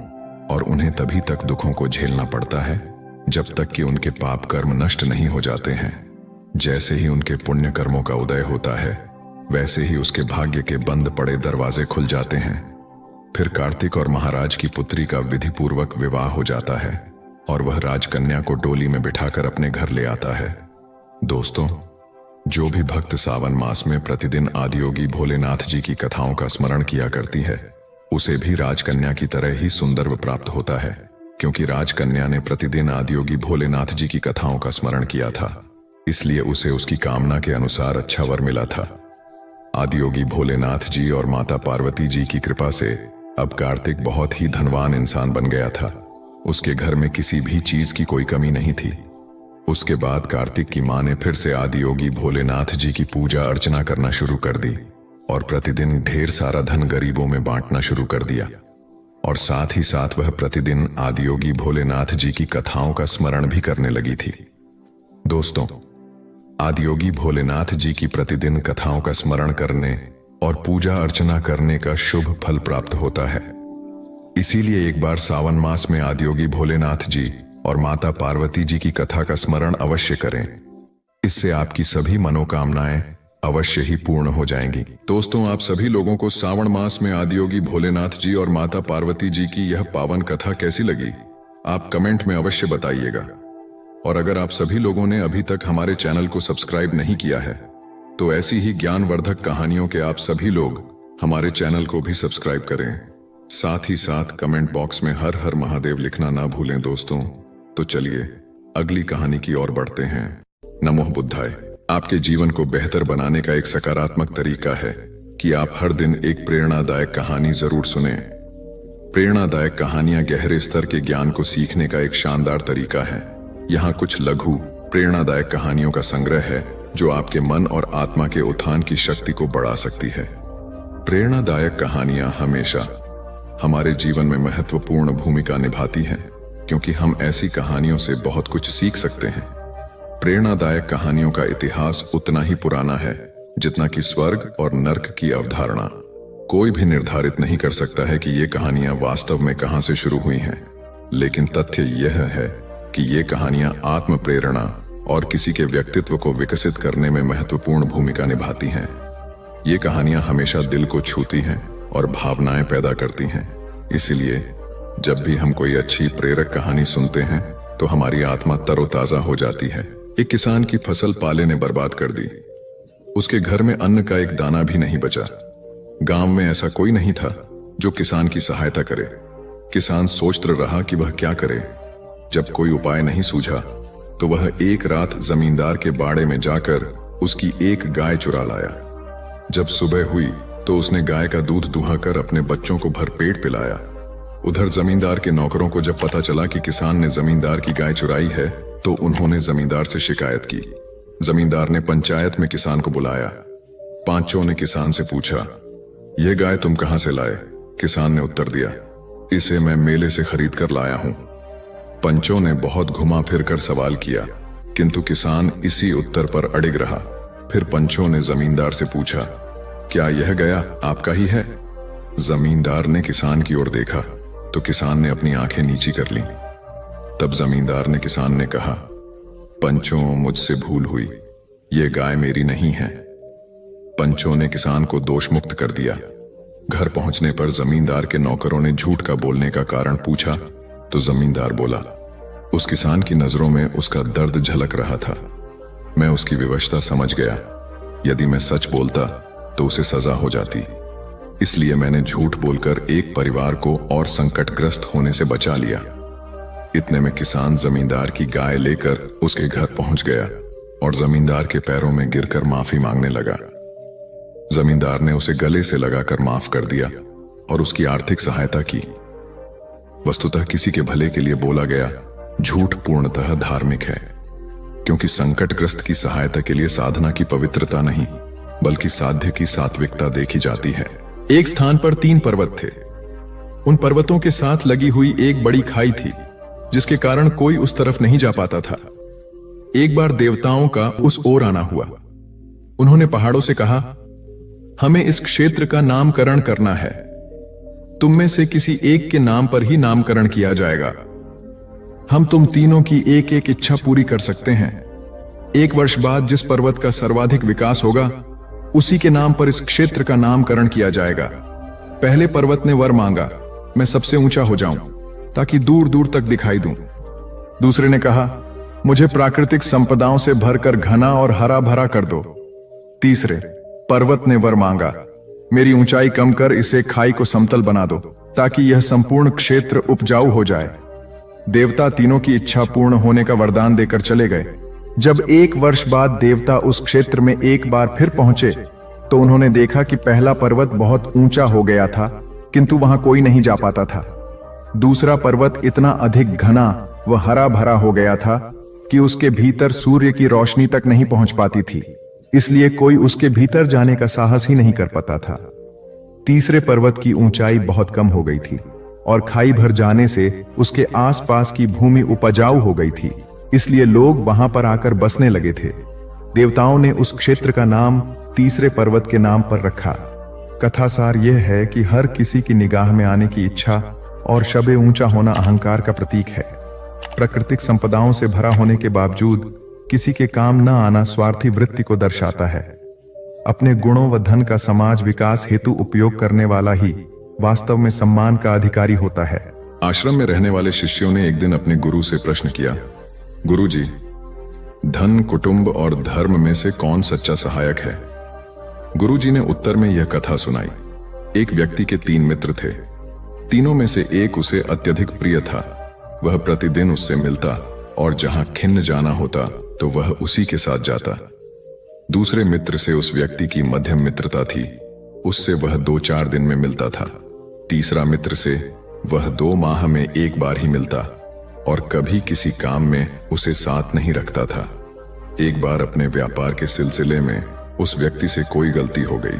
और उन्हें तभी तक दुखों को झेलना पड़ता है जब तक कि उनके पाप कर्म नष्ट नहीं हो जाते हैं। जैसे ही उनके पुण्य कर्मों का उदय होता है, वैसे ही उसके भाग्य के बंद पड़े दरवाजे खुल जाते हैं। फिर कार्तिक और महाराज की पुत्री का विधि पूर्वक विवाह हो जाता है और वह राजकन्या को डोली में बिठाकर अपने घर ले आता है। दोस्तों, जो भी भक्त सावन मास में प्रतिदिन आदियोगी भोलेनाथ जी की कथाओं का स्मरण किया करती है, उसे भी राजकन्या की तरह ही सुंदर व प्राप्त होता है, क्योंकि राजकन्या ने प्रतिदिन आदियोगी भोलेनाथ जी की कथाओं का स्मरण किया था, इसलिए उसे उसकी कामना के अनुसार अच्छा वर मिला था। आदियोगी भोलेनाथ जी और माता पार्वती जी की कृपा से अब कार्तिक बहुत ही धनवान इंसान बन गया था। उसके घर में किसी भी चीज की कोई कमी नहीं थी। उसके बाद कार्तिक की मां ने फिर से आदियोगी भोलेनाथ जी की पूजा अर्चना करना शुरू कर दी और प्रतिदिन ढेर सारा धन गरीबों में बांटना शुरू कर दिया। और साथ ही साथ वह प्रतिदिन आदियोगी भोलेनाथ जी की कथाओं का स्मरण भी करने लगी थी। दोस्तों, आदियोगी भोलेनाथ जी की प्रतिदिन कथाओं का स्मरण करने और पूजा अर्चना करने का शुभ फल प्राप्त होता है। इसीलिए एक बार सावन मास में आदियोगी भोलेनाथ जी और माता पार्वती जी की कथा का स्मरण अवश्य करें। इससे आपकी सभी मनोकामनाएं अवश्य ही पूर्ण हो जाएंगी। दोस्तों, आप सभी लोगों को सावन मास में आदियोगी भोलेनाथ जी और माता पार्वती जी की यह पावन कथा कैसी लगी, आप कमेंट में अवश्य बताइएगा। और अगर आप सभी लोगों ने अभी तक हमारे चैनल को सब्सक्राइब नहीं किया है, तो ऐसी ही ज्ञानवर्धक कहानियों के आप सभी लोग हमारे चैनल को भी सब्सक्राइब करें। साथ ही साथ कमेंट बॉक्स में हर हर महादेव लिखना ना भूलें। दोस्तों, तो चलिए अगली कहानी की ओर बढ़ते हैं। नमो बुद्धाय। आपके जीवन को बेहतर बनाने का एक सकारात्मक तरीका है कि आप हर दिन एक प्रेरणादायक कहानी जरूर सुनें। प्रेरणादायक कहानियां गहरे स्तर के ज्ञान को सीखने का एक शानदार तरीका है। यहाँ कुछ लघु प्रेरणादायक कहानियों का संग्रह है जो आपके मन और आत्मा के उत्थान की शक्ति को बढ़ा सकती है। प्रेरणादायक कहानियां हमेशा हमारे जीवन में महत्वपूर्ण भूमिका निभाती हैं, क्योंकि हम ऐसी कहानियों से बहुत कुछ सीख सकते हैं। प्रेरणादायक कहानियों का इतिहास उतना ही पुराना है जितना कि स्वर्ग और नर्क की अवधारणा। कोई भी निर्धारित नहीं कर सकता है कि ये कहानियां वास्तव में कहां से शुरू हुई हैं, लेकिन तथ्य यह है कि ये कहानियां आत्म प्रेरणा और किसी के व्यक्तित्व को विकसित करने में महत्वपूर्ण भूमिका निभाती हैं। ये कहानियां हमेशा दिल को छूती हैं और भावनाएं पैदा करती हैं। इसीलिए जब भी हम कोई अच्छी प्रेरक कहानी सुनते हैं तो हमारी आत्मा तरोताजा हो जाती है। एक किसान की फसल पाले ने बर्बाद कर दी। उसके घर में अन्न का एक दाना भी नहीं बचा। गांव में ऐसा कोई नहीं था जो किसान की सहायता करे। किसान सोचता रहा कि वह क्या करे। जब कोई उपाय नहीं सूझा तो वह एक रात जमींदार के बाड़े में जाकर उसकी एक गाय चुरा लाया। जब सुबह हुई तो उसने गाय का दूध दुहाकर अपने बच्चों को भरपेट पिलाया। उधर जमींदार के नौकरों को जब पता चला कि किसान ने जमींदार की गाय चुराई है तो उन्होंने जमींदार से शिकायत की। जमींदार ने पंचायत में किसान को बुलाया। पांचों ने किसान से पूछा, यह गाय तुम कहां से लाए? किसान ने उत्तर दिया, इसे मैं मेले से खरीद कर लाया हूं। पंचों ने बहुत घुमा फिर कर सवाल किया, किंतु किसान इसी उत्तर पर अड़िग रहा। फिर पंचों ने जमींदार से पूछा, क्या यह गया आपका ही है? जमींदार ने किसान की ओर देखा तो किसान ने अपनी आंखें नीची कर लीं। तब जमींदार ने किसान ने कहा, पंचों, मुझसे भूल हुई, ये गाय मेरी नहीं है। पंचों ने किसान को दोष मुक्त कर दिया। घर पहुंचने पर जमींदार के नौकरों ने झूठ का बोलने का कारण पूछा तो जमींदार बोला, उस किसान की नजरों में उसका दर्द झलक रहा था। मैं उसकी विवशता समझ गया। यदि मैं सच बोलता तो उसे सजा हो जाती, इसलिए मैंने झूठ बोलकर एक परिवार को और संकटग्रस्त होने से बचा लिया। इतने में किसान जमींदार की गाय लेकर उसके घर पहुंच गया। और जमींदार के पैरों में गिरकर माफी मांगने लगा। जमींदार ने उसे गले से लगाकर माफ कर दिया और उसकी आर्थिक सहायता की। वस्तुतः किसी के भले के लिए बोला गया झूठ पूर्णतः धार्मिक है, क्योंकि संकटग्रस्त की सहायता के लिए साधना की पवित्रता नहीं बल्कि साध्य की सात्विकता देखी जाती है। एक स्थान पर 3 पर्वत थे। उन पर्वतों के साथ लगी हुई एक बड़ी खाई थी, जिसके कारण कोई उस तरफ नहीं जा पाता था। एक बार देवताओं का उस ओर आना हुआ। उन्होंने पहाड़ों से कहा, हमें इस क्षेत्र का नामकरण करना है। तुम में से किसी एक के नाम पर ही नामकरण किया जाएगा। हम तुम तीनों की एक एक इच्छा पूरी कर सकते हैं। 1 वर्ष बाद जिस पर्वत का सर्वाधिक विकास होगा, उसी के नाम पर इस क्षेत्र का नामकरण किया जाएगा। पहले पर्वत ने वर मांगा, मैं सबसे ऊंचा हो जाऊं ताकि दूर दूर तक दिखाई दूं। दूसरे ने कहा, मुझे प्राकृतिक संपदाओं से भरकर घना और हरा भरा कर दो। तीसरे पर्वत ने वर मांगा, मेरी ऊंचाई कम कर इसे खाई को समतल बना दो ताकि यह संपूर्ण क्षेत्र उपजाऊ हो जाए। देवता तीनों की इच्छा पूर्ण होने का वरदान देकर चले गए। जब 1 वर्ष बाद देवता उस क्षेत्र में एक बार फिर पहुंचे तो उन्होंने देखा कि पहला पर्वत बहुत ऊंचा हो गया था, किंतु वहां कोई नहीं जा पाता था। दूसरा पर्वत इतना अधिक घना व हरा भरा हो गया था कि उसके भीतर सूर्य की रोशनी तक नहीं पहुंच पाती थी, इसलिए कोई उसके भीतर जाने का साहस ही नहीं कर पाता था। तीसरे पर्वत की ऊंचाई बहुत कम हो गई थी और खाई भर जाने से उसके आसपास की भूमि उपजाऊ हो गई थी, इसलिए लोग वहां पर आकर बसने लगे थे। देवताओं ने उस क्षेत्र का नाम तीसरे पर्वत के नाम पर रखा। कथासार यह है कि हर किसी की निगाह में आने की इच्छा और शबे ऊंचा होना अहंकार का प्रतीक है। प्राकृतिक संपदाओं से भरा होने के बावजूद किसी के काम न आना स्वार्थी वृत्ति को दर्शाता है। अपने गुणों व धन का समाज विकास हेतु उपयोग करने वाला ही वास्तव में सम्मान का अधिकारी होता है। आश्रम में रहने वाले शिष्यों ने एक दिन अपने गुरु से प्रश्न किया, गुरुजी, धन, कुटुंब और धर्म में से कौन सच्चा सहायक है? गुरुजी ने उत्तर में यह कथा सुनाई। एक व्यक्ति के 3 मित्र थे। तीनों में से एक उसे अत्यधिक प्रिय था। वह प्रतिदिन उससे मिलता और जहां खिन्न जाना होता तो वह उसी के साथ जाता। दूसरे मित्र से उस व्यक्ति की मध्यम मित्रता थी, उससे वह 2-4 दिन में मिलता था। तीसरा मित्र से वह 2 माह में एक बार ही मिलता और कभी किसी काम में उसे साथ नहीं रखता था। एक बार अपने व्यापार के सिलसिले में उस व्यक्ति से कोई गलती हो गई,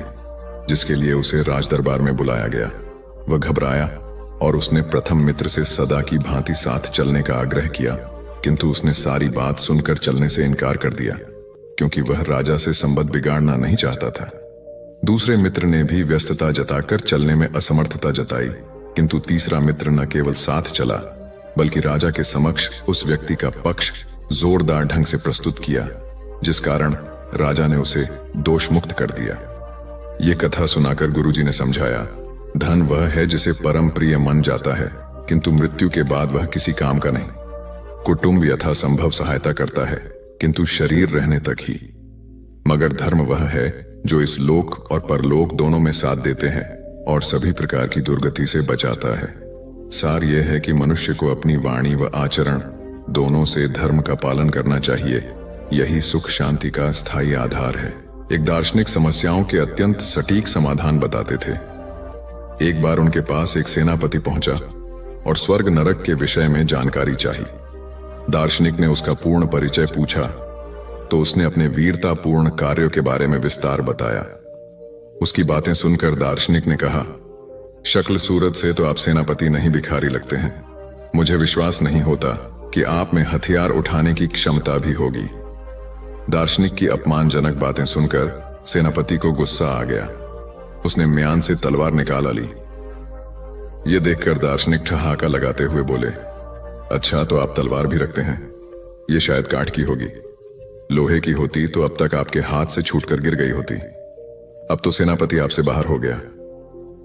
जिसके लिए उसे राजदरबार में बुलाया गया। वह घबराया और उसने प्रथम मित्र से सदा की भांति साथ चलने का आग्रह किया, किंतु उसने सारी बात सुनकर चलने से इनकार कर दिया, क्योंकि वह राजा से संबंध बिगाड़ना नहीं चाहता था। दूसरे मित्र ने भी व्यस्तता जताकर चलने में असमर्थता जताई, किंतु तीसरा मित्र न केवल साथ चला बल्कि राजा के समक्ष उस व्यक्ति का पक्ष जोरदार ढंग से प्रस्तुत किया, जिस कारण राजा ने उसे दोष मुक्त कर दिया। ये कथा सुनाकर गुरुजी ने समझाया, धन वह है जिसे परम प्रिय मन जाता है, किंतु मृत्यु के बाद वह किसी काम का नहीं। कुटुंब यथासंभव सहायता करता है, किंतु शरीर रहने तक ही। मगर धर्म वह है जो इस लोक और परलोक दोनों में साथ देते हैं और सभी प्रकार की दुर्गति से बचाता है। सार यह है कि मनुष्य को अपनी वाणी व आचरण दोनों से धर्म का पालन करना चाहिए। यही सुख शांति का स्थायी आधार है। एक दार्शनिक समस्याओं के अत्यंत सटीक समाधान बताते थे। एक बार उनके पास एक सेनापति पहुंचा और स्वर्ग नरक के विषय में जानकारी चाहिए। दार्शनिक ने उसका पूर्ण परिचय पूछा तो उसने अपने वीरतापूर्ण कार्यों के बारे में विस्तार बताया। उसकी बातें सुनकर दार्शनिक ने कहा, शक्ल सूरत से तो आप सेनापति नहीं भिखारी लगते हैं। मुझे विश्वास नहीं होता कि आप में हथियार उठाने की क्षमता भी होगी। दार्शनिक की अपमानजनक बातें सुनकर सेनापति को गुस्सा आ गया। उसने म्यान से तलवार निकाल ली। यह देखकर दार्शनिक ठहाका लगाते हुए बोले, अच्छा तो आप तलवार भी रखते हैं? यह शायद काठ की होगी। लोहे की होती तो अब तक आपके हाथ से छूटकर गिर गई होती। अब तो सेनापति आपसे बाहर हो गया।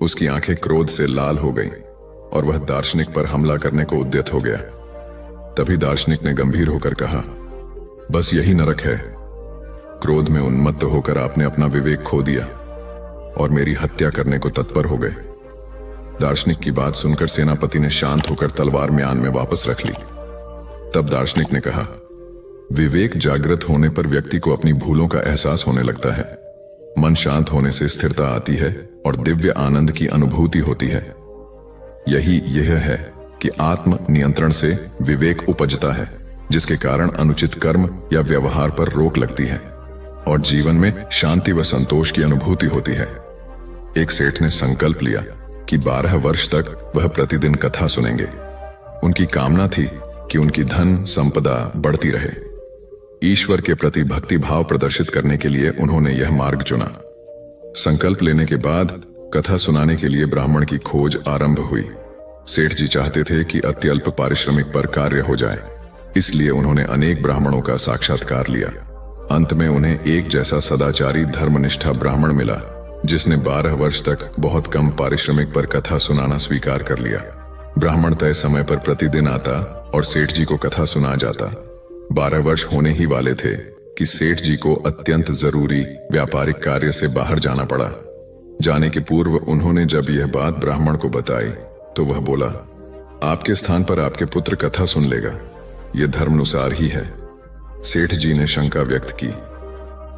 उसकी आंखें क्रोध से लाल हो गईं और वह दार्शनिक पर हमला करने को उद्यत हो गया। तभी दार्शनिक ने गंभीर होकर कहा, बस यही नरक है। क्रोध में उन्मत्त होकर आपने अपना विवेक खो दिया और मेरी हत्या करने को तत्पर हो गए। दार्शनिक की बात सुनकर सेनापति ने शांत होकर तलवार म्यान में वापस रख ली। तब दार्शनिक ने कहा, विवेक जागृत होने पर व्यक्ति को अपनी भूलों का एहसास होने लगता है। मन शांत होने से स्थिरता आती है और दिव्य आनंद की अनुभूति होती है। यही यह है कि आत्म नियंत्रण से विवेक उपजता है, जिसके कारण अनुचित कर्म या व्यवहार पर रोक लगती है और जीवन में शांति व संतोष की अनुभूति होती है। एक सेठ ने संकल्प लिया कि 12 वर्ष तक वह प्रतिदिन कथा सुनेंगे। उनकी कामना थी कि उनकी धन संपदा बढ़ती रहे। ईश्वर के प्रति भक्ति भाव प्रदर्शित करने के लिए उन्होंने यह मार्ग चुना। संकल्प लेने के बाद कथा सुनाने के लिए ब्राह्मण की खोज आरंभ हुई। सेठ जी चाहते थे कि अत्यल्प पारिश्रमिक पर कार्य हो जाए, इसलिए उन्होंने अनेक ब्राह्मणों का साक्षात्कार लिया। अंत में उन्हें एक जैसा सदाचारी धर्मनिष्ठा ब्राह्मण मिला, जिसने 12 वर्ष तक बहुत कम पारिश्रमिक पर कथा सुनाना स्वीकार कर लिया। ब्राह्मण तय समय पर प्रतिदिन आता और सेठ जी को कथा सुना जाता। 12 वर्ष होने ही वाले थे कि सेठ जी को अत्यंत जरूरी व्यापारिक कार्य से बाहर जाना पड़ा। जाने के पूर्व उन्होंने जब यह बात ब्राह्मण को बताई तो वह बोला, आपके स्थान पर आपके पुत्र कथा सुन लेगा, यह धर्मानुसार ही है। सेठ जी ने शंका व्यक्त की,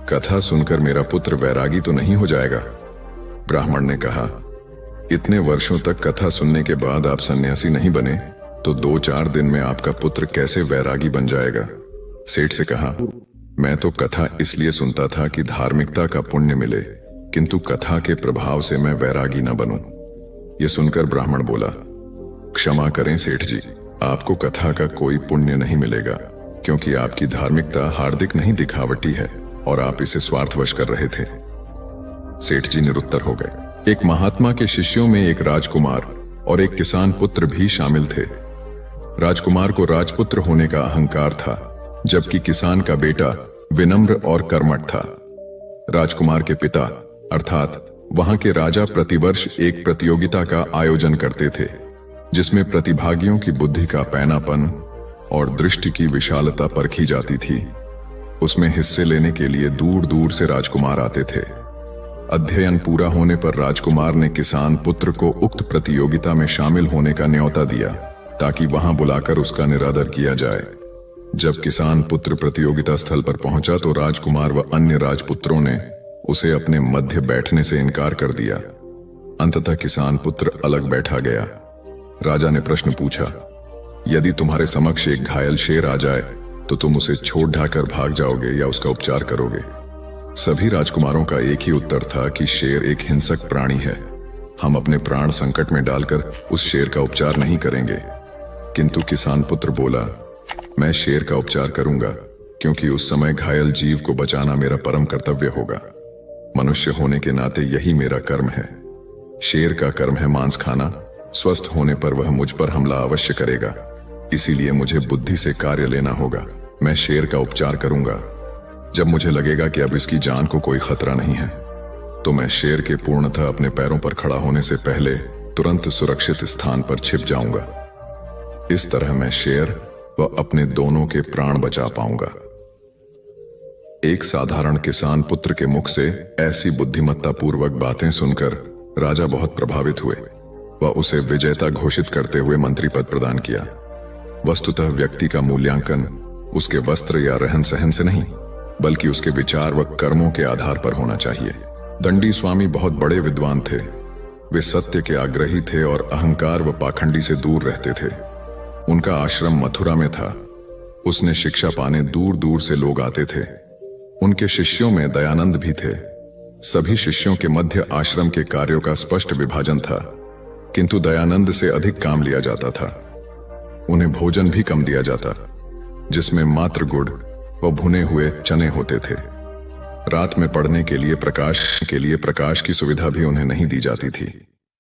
कथा सुनकर मेरा पुत्र वैरागी तो नहीं हो जाएगा? ब्राह्मण ने कहा, इतने वर्षों तक कथा सुनने के बाद आप सन्यासी नहीं बने तो 2-4 दिन में आपका पुत्र कैसे वैरागी बन जाएगा? सेठ से कहा, मैं तो कथा इसलिए सुनता था कि धार्मिकता का पुण्य मिले, किंतु कथा के प्रभाव से मैं वैरागी न बनूं। यह सुनकर ब्राह्मण बोला, क्षमा करें सेठ जी, आपको कथा का कोई पुण्य नहीं मिलेगा, क्योंकि आपकी धार्मिकता हार्दिक नहीं दिखावटी है और आप इसे स्वार्थवश कर रहे थे। सेठ जी निरुत्तर हो गए। एक महात्मा के शिष्यों में एक राजकुमार और एक किसान पुत्र भी शामिल थे। राजकुमार को राजपुत्र होने का अहंकार था, जबकि किसान का बेटा विनम्र और कर्मठ था। राजकुमार के पिता अर्थात वहां के राजा प्रतिवर्ष एक प्रतियोगिता का आयोजन करते थे, जिसमें प्रतिभागियों की बुद्धि का पैनापन और दृष्टि की विशालता परखी जाती थी। उसमें हिस्से लेने के लिए दूर दूर से राजकुमार आते थे। अध्ययन पूरा होने पर राजकुमार ने किसान पुत्र को उक्त प्रतियोगिता में शामिल होने का न्योता दिया, ताकि वहां बुलाकर उसका निरादर किया जाए। जब किसान पुत्र प्रतियोगिता स्थल पर पहुंचा तो राजकुमार व अन्य राजपुत्रों ने उसे अपने मध्य बैठने से इनकार कर दिया। अंततः किसान पुत्र अलग बैठा गया। राजा ने प्रश्न पूछा, यदि तुम्हारे समक्ष एक घायल शेर आ जाए तो तुम उसे छोड़ ढाकर भाग जाओगे या उसका उपचार करोगे? सभी राजकुमारों का एक ही उत्तर था कि शेर एक हिंसक प्राणी है, हम अपने प्राण संकट में डालकर उस शेर का उपचार नहीं करेंगे। किंतु किसान पुत्र बोला, मैं शेर का उपचार करूंगा, क्योंकि उस समय घायल जीव को बचाना मेरा परम कर्तव्य होगा। मनुष्य होने के नाते यही मेरा कर्म है। शेर का कर्म है मांस खाना, स्वस्थ होने पर वह मुझ पर हमला अवश्य करेगा, इसीलिए मुझे बुद्धि से कार्य लेना होगा। मैं शेर का उपचार करूंगा। जब मुझे लगेगा कि अब इसकी जान को कोई खतरा नहीं है, तो मैं शेर के पूर्णतः अपने पैरों पर खड़ा होने से पहले तुरंत सुरक्षित स्थान पर छिप जाऊंगा। इस तरह मैं शेर व अपने दोनों के प्राण बचा पाऊंगा। एक साधारण किसान पुत्र के मुख से ऐसी बुद्धिमत्ता पूर्वक बातें सुनकर राजा बहुत प्रभावित हुए व उसे विजेता घोषित करते हुए मंत्री पद प्रदान किया। वस्तुतः व्यक्ति का मूल्यांकन उसके वस्त्र या रहन सहन से नहीं, बल्कि उसके विचार व कर्मों के आधार पर होना चाहिए। दंडी स्वामी बहुत बड़े विद्वान थे। वे सत्य के आग्रही थे और अहंकार व पाखंडी से दूर रहते थे। उनका आश्रम मथुरा में था। उसने शिक्षा पाने दूर दूर से लोग आते थे। उनके शिष्यों में दयानंद भी थे। सभी शिष्यों के मध्य आश्रम के कार्यों का स्पष्ट विभाजन था, किंतु दयानंद से अधिक काम लिया जाता था। उन्हें भोजन भी कम दिया जाता, जिसमें मात्र गुड़ व भुने हुए चने होते थे। रात में पढ़ने के लिए प्रकाश की सुविधा भी उन्हें नहीं दी जाती थी,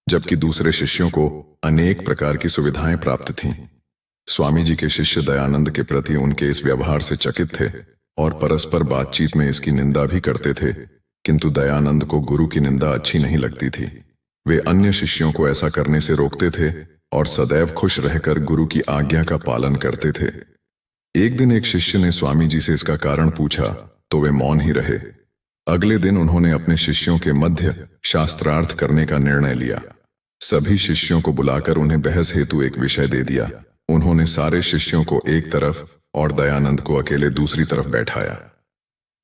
जबकि दूसरे शिष्यों को अनेक प्रकार की सुविधाएं प्राप्त थीं। स्वामी जी के शिष्य दयानंद के प्रति उनके इस व्यवहार से चकित थे और परस्पर बातचीत में इसकी निंदा भी करते थे, किंतु दयानंद को गुरु की निंदा अच्छी नहीं लगती थी। वे अन्य शिष्यों को ऐसा करने से रोकते थे और सदैव खुश रहकर गुरु की आज्ञा का पालन करते थे। एक दिन एक शिष्य ने स्वामी जी से इसका कारण पूछा तो वे मौन ही रहे। अगले दिन उन्होंने अपने शिष्यों के मध्य शास्त्रार्थ करने का निर्णय लिया। सभी शिष्यों को बुलाकर उन्हें बहस हेतु एक विषय दे दिया। उन्होंने सारे शिष्यों को एक तरफ और दयानंद को अकेले दूसरी तरफ बैठाया।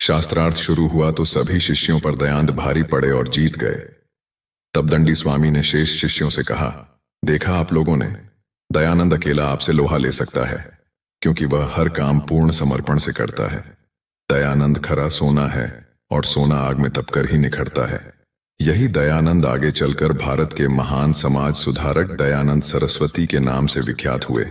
शास्त्रार्थ शुरू हुआ तो सभी शिष्यों पर दयानंद भारी पड़े और जीत गए। तब दंडी स्वामी ने शेष शिष्यों से कहा, देखा आप लोगों ने, दयानंद अकेला आपसे लोहा ले सकता है, क्योंकि वह हर काम पूर्ण समर्पण से करता है। दयानंद खरा सोना है और सोना आग में तपकर ही निखरता है। यही दयानंद आगे चलकर भारत के महान समाज सुधारक दयानंद सरस्वती के नाम से विख्यात हुए।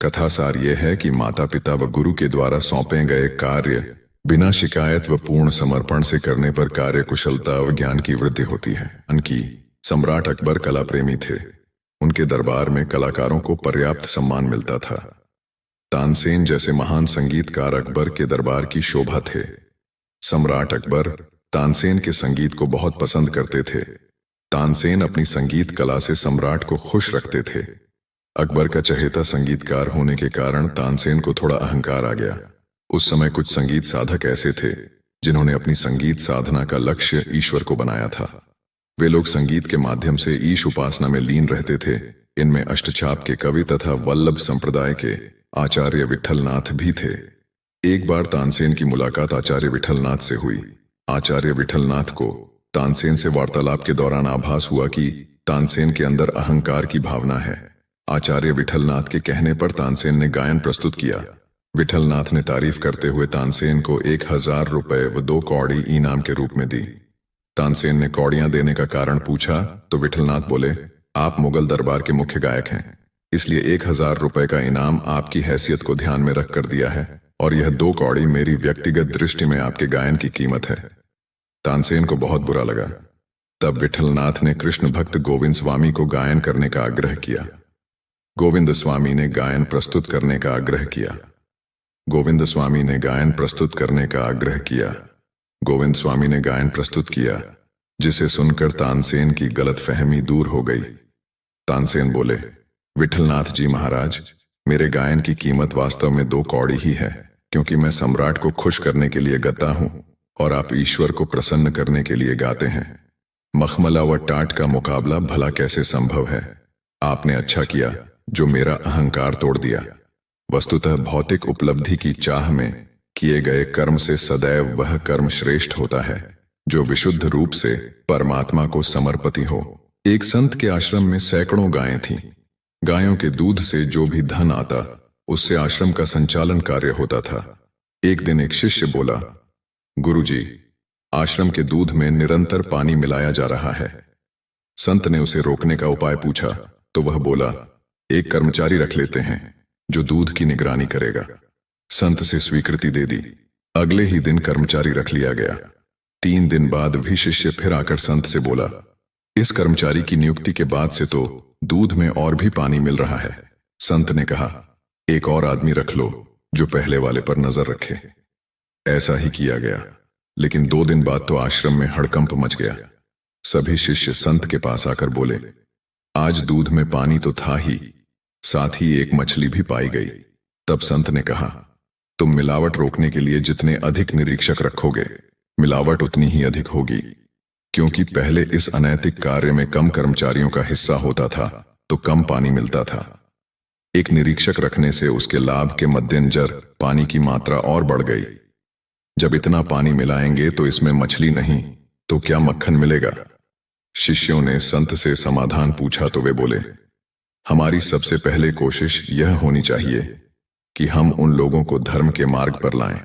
कथा सार यह है कि माता पिता व गुरु के द्वारा सौंपे गए कार्य बिना शिकायत व पूर्ण समर्पण से करने पर कार्य कुशलता व ज्ञान की वृद्धि होती है। अनकी सम्राट अकबर कला प्रेमी थे। उनके दरबार में कलाकारों को पर्याप्त सम्मान मिलता था। तानसेन जैसे महान संगीतकार अकबर के दरबार की शोभा थे। सम्राट अकबर तानसेन के संगीत को बहुत पसंद करते थे। तानसेन अपनी संगीत कला से सम्राट को खुश रखते थे। अकबर का चहेता संगीतकार होने के कारण तानसेन को थोड़ा अहंकार आ गया। उस समय कुछ संगीत साधक ऐसे थे जिन्होंने अपनी संगीत साधना का लक्ष्य ईश्वर को बनाया था। वे लोग संगीत के माध्यम से ईश उपासना में लीन रहते थे। इनमें अष्टछाप के कवि तथा वल्लभ संप्रदाय के आचार्य विठलनाथ भी थे। एक बार तानसेन की मुलाकात आचार्य विठलनाथ से हुई। आचार्य विठलनाथ को तानसेन से वार्तालाप के दौरान आभास हुआ कि तानसेन के अंदर अहंकार की भावना है। आचार्य विठलनाथ के कहने पर तानसेन ने गायन प्रस्तुत किया। विठलनाथ ने तारीफ करते हुए तानसेन को 1000 रुपए व 2 कौड़ी इनाम के रूप में दी। तानसेन ने कौड़ियां देने का कारण पूछा तो विठलनाथ बोले, आप मुगल दरबार के मुख्य गायक हैं, इसलिए 1000 रुपए का इनाम आपकी हैसियत को ध्यान में रख कर दिया है और यह 2 कौड़ी मेरी व्यक्तिगत दृष्टि में आपके गायन की कीमत है। तानसेन को बहुत बुरा लगा। तब विठलनाथ ने कृष्ण भक्त गोविंद स्वामी को गायन करने का आग्रह किया। गोविंद स्वामी ने गायन प्रस्तुत करने का आग्रह किया। गोविंद स्वामी ने गायन प्रस्तुत करने का आग्रह किया। गोविंद स्वामी ने गायन प्रस्तुत किया, जिसे सुनकर तानसेन की गलतफहमी दूर हो गई। तानसेन बोले, विठलनाथ जी महाराज, मेरे गायन की कीमत वास्तव में 2 कौड़ी ही है, क्योंकि मैं सम्राट को खुश करने के लिए गाता हूं और आप ईश्वर को प्रसन्न करने के लिए गाते हैं। मखमला व टाट का मुकाबला भला कैसे संभव है? आपने अच्छा किया जो मेरा अहंकार तोड़ दिया। वस्तुतः भौतिक उपलब्धि की चाह में किए गए कर्म से सदैव वह कर्म श्रेष्ठ होता है जो विशुद्ध रूप से परमात्मा को समर्पित हो। एक संत के आश्रम में सैकड़ों गायें थीं। गायों के दूध से जो भी धन आता उससे आश्रम का संचालन कार्य होता था। एक दिन एक शिष्य बोला, गुरुजी, आश्रम के दूध में निरंतर पानी मिलाया जा रहा है। संत ने उसे रोकने का उपाय पूछा तो वह बोला, एक कर्मचारी रख लेते हैं जो दूध की निगरानी करेगा। संत से स्वीकृति दे दी। अगले ही दिन कर्मचारी रख लिया गया। 3 दिन बाद भी शिष्य फिर आकर संत से बोला, इस कर्मचारी की नियुक्ति के बाद से तो दूध में और भी पानी मिल रहा है। संत ने कहा, एक और आदमी रख लो जो पहले वाले पर नजर रखे। ऐसा ही किया गया, लेकिन 2 दिन बाद तो आश्रम में हड़कंप मच गया। सभी शिष्य संत के पास आकर बोले, आज दूध में पानी तो था ही, साथ ही एक मछली भी पाई गई। तब संत ने कहा, तुम मिलावट रोकने के लिए जितने अधिक निरीक्षक रखोगे, मिलावट उतनी ही अधिक होगी, क्योंकि पहले इस अनैतिक कार्य में कम कर्मचारियों का हिस्सा होता था तो कम पानी मिलता था। एक निरीक्षक रखने से उसके लाभ के मद्देनजर पानी की मात्रा और बढ़ गई। जब इतना पानी मिलाएंगे तो इसमें मछली नहीं तो क्या मक्खन मिलेगा? शिष्यों ने संत से समाधान पूछा तो वे बोले, हमारी सबसे पहले कोशिश यह होनी चाहिए कि हम उन लोगों को धर्म के मार्ग पर लाएं।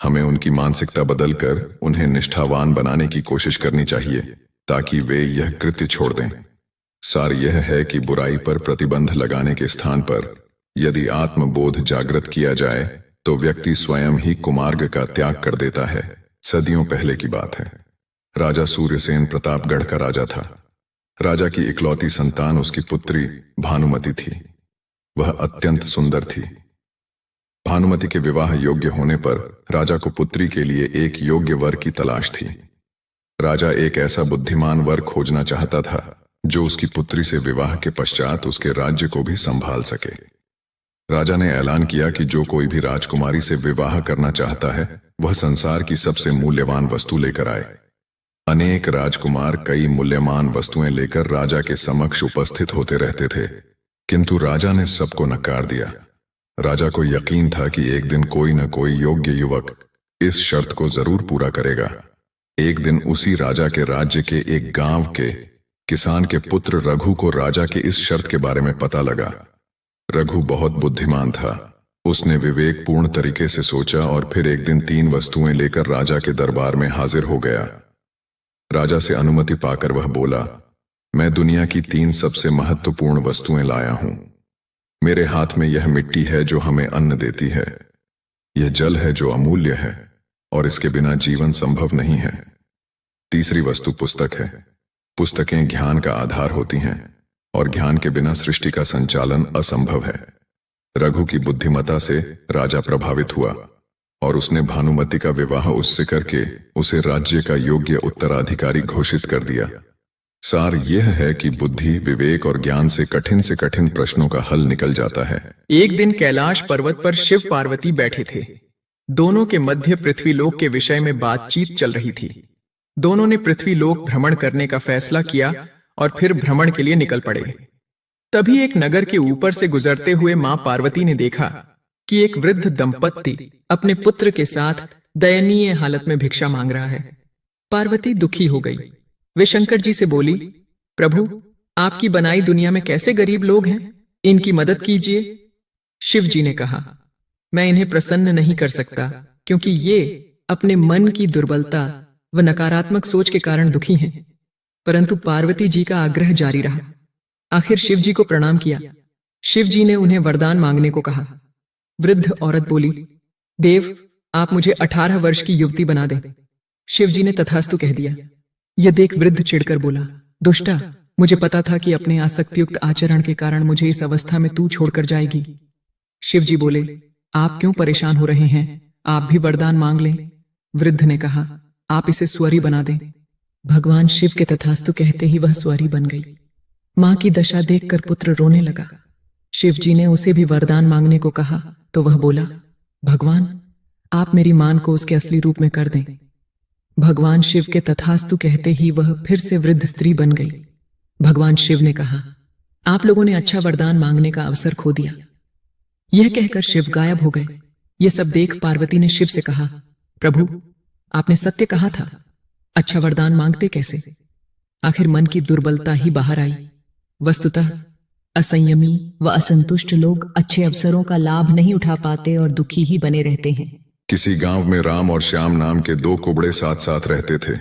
हमें उनकी मानसिकता बदलकर उन्हें निष्ठावान बनाने की कोशिश करनी चाहिए ताकि वे यह कृत्य छोड़ दें। सार यह है कि बुराई पर प्रतिबंध लगाने के स्थान पर यदि आत्मबोध जागृत किया जाए तो व्यक्ति स्वयं ही कुमार्ग का त्याग कर देता है। सदियों पहले की बात है। राजा सूर्यसेन प्रतापगढ़ का राजा था। राजा की इकलौती संतान उसकी पुत्री भानुमति थी। वह अत्यंत सुंदर थी। भानुमति के विवाह योग्य होने पर राजा को पुत्री के लिए एक योग्य वर की तलाश थी। राजा एक ऐसा बुद्धिमान वर खोजना चाहता था जो उसकी पुत्री से विवाह के पश्चात उसके राज्य को भी संभाल सके। राजा ने ऐलान किया कि जो कोई भी राजकुमारी से विवाह करना चाहता है वह संसार की सबसे मूल्यवान वस्तु लेकर आए। अनेक राजकुमार कई मूल्यवान वस्तुएं लेकर राजा के समक्ष उपस्थित होते रहते थे, किंतु राजा ने सबको नकार दिया। राजा को यकीन था कि एक दिन कोई न कोई योग्य युवक इस शर्त को जरूर पूरा करेगा। एक दिन उसी राजा के राज्य के एक गांव के किसान के पुत्र रघु को राजा के इस शर्त के बारे में पता लगा। रघु बहुत बुद्धिमान था। उसने विवेकपूर्ण तरीके से सोचा और फिर एक दिन 3 वस्तुएं लेकर राजा के दरबार में हाजिर हो गया। राजा से अनुमति पाकर वह बोला, मैं दुनिया की 3 सबसे महत्वपूर्ण वस्तुएं लाया हूं। मेरे हाथ में यह मिट्टी है जो हमें अन्न देती है, यह जल है जो अमूल्य है और इसके बिना जीवन संभव नहीं है। तीसरी वस्तु पुस्तक है। पुस्तकें ज्ञान का आधार होती हैं और ज्ञान के बिना सृष्टि का संचालन असंभव है। रघु की बुद्धिमता से राजा प्रभावित हुआ और उसने भानुमति का विवाह उससे करके उसे राज्य का योग्य उत्तराधिकारी घोषित कर दिया। सार यह है कि बुद्धि, विवेक और ज्ञान से कठिन प्रश्नों का हल निकल जाता है। एक दिन कैलाश पर्वत पर शिव पार्वती बैठे थे। दोनों के मध्य पृथ्वीलोक के विषय में बातचीत चल रही थी। दोनों ने पृथ्वीलोक भ्रमण करने का फैसला किया और फिर भ्रमण के लिए निकल पड़े। तभी एक नगर के ऊपर से गुजरते हुए मां पार्वती ने देखा कि एक वृद्ध दंपत्ति अपने पुत्र के साथ दयनीय हालत में भिक्षा मांग रहा है। पार्वती दुखी हो गई। वे शंकर जी से बोली, प्रभु, आपकी बनाई दुनिया में कैसे गरीब लोग हैं, इनकी मदद कीजिए। शिव जी ने कहा, मैं इन्हें प्रसन्न नहीं कर सकता क्योंकि ये अपने मन की दुर्बलता व नकारात्मक सोच के कारण दुखी हैं। परंतु पार्वती जी का आग्रह जारी रहा। आखिर शिव जी को प्रणाम किया। शिव जी ने उन्हें वरदान मांगने को कहा। वृद्ध औरत बोली, देव, आप मुझे 18 वर्ष की युवती बना दें। शिव जी ने तथास्तु कह दिया। यह देख वृद्ध चिढ़कर बोला, दुष्टा, मुझे पता था कि अपने आसक्तियुक्त आचरण के कारण मुझे इस अवस्था में तू छोड़कर जाएगी। शिव जी बोले, आप क्यों परेशान हो रहे हैं, आप भी वरदान मांग लें। वृद्ध ने कहा, आप इसे स्वरी बना दें। भगवान शिव के तथास्तु कहते ही वह स्वरी बन गई। मां की दशा देखकर पुत्र रोने लगा। शिव जी ने उसे भी वरदान मांगने को कहा तो वह बोला, भगवान, आप मेरी मान को उसके असली रूप में कर दें। भगवान शिव के तथास्तु कहते ही वह फिर से वृद्ध स्त्री बन गई। भगवान शिव ने कहा, आप लोगों ने अच्छा वरदान मांगने का अवसर खो दिया। यह कहकर शिव गायब हो गए। यह सब देख पार्वती ने शिव से कहा, प्रभु, आपने सत्य कहा था, अच्छा वरदान मांगते कैसे? आखिर मन की दुर्बलता ही बाहर आई। वस्तुतः असंयमी व असंतुष्ट लोग अच्छे अवसरों का लाभ नहीं उठा पाते और दुखी ही बने रहते हैं। किसी गांव में राम और श्याम नाम के 2 कुबड़े साथ साथ रहते थे।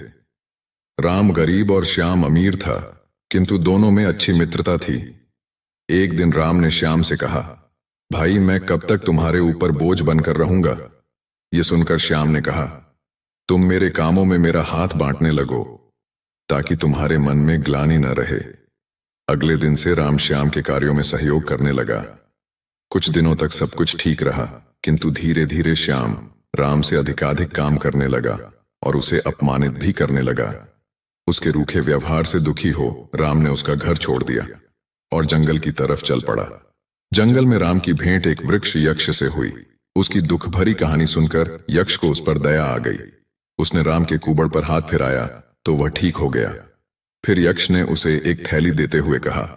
राम गरीब और श्याम अमीर था, किंतु दोनों में अच्छी मित्रता थी। एक दिन राम ने श्याम से कहा, भाई, मैं कब तक तुम्हारे ऊपर बोझ बनकर रहूंगा? यह सुनकर श्याम ने कहा, तुम मेरे कामों में मेरा हाथ बांटने लगो ताकि तुम्हारे मन में ग्लानि न रहे। अगले दिन से राम श्याम के कार्यों में सहयोग करने लगा। कुछ दिनों तक सब कुछ ठीक रहा, किंतु धीरे धीरे श्याम राम से अधिकाधिक काम करने लगा और उसे अपमानित भी करने लगा। उसके रूखे व्यवहार से दुखी हो राम ने उसका घर छोड़ दिया और जंगल की तरफ चल पड़ा। जंगल में राम की भेंट एक वृक्ष यक्ष से हुई। उसकी दुख भरी कहानी सुनकर यक्ष को उस पर दया आ गई। उसने राम के कुबड़ पर हाथ फिराया तो वह ठीक हो गया। फिर यक्ष ने उसे एक थैली देते हुए कहा,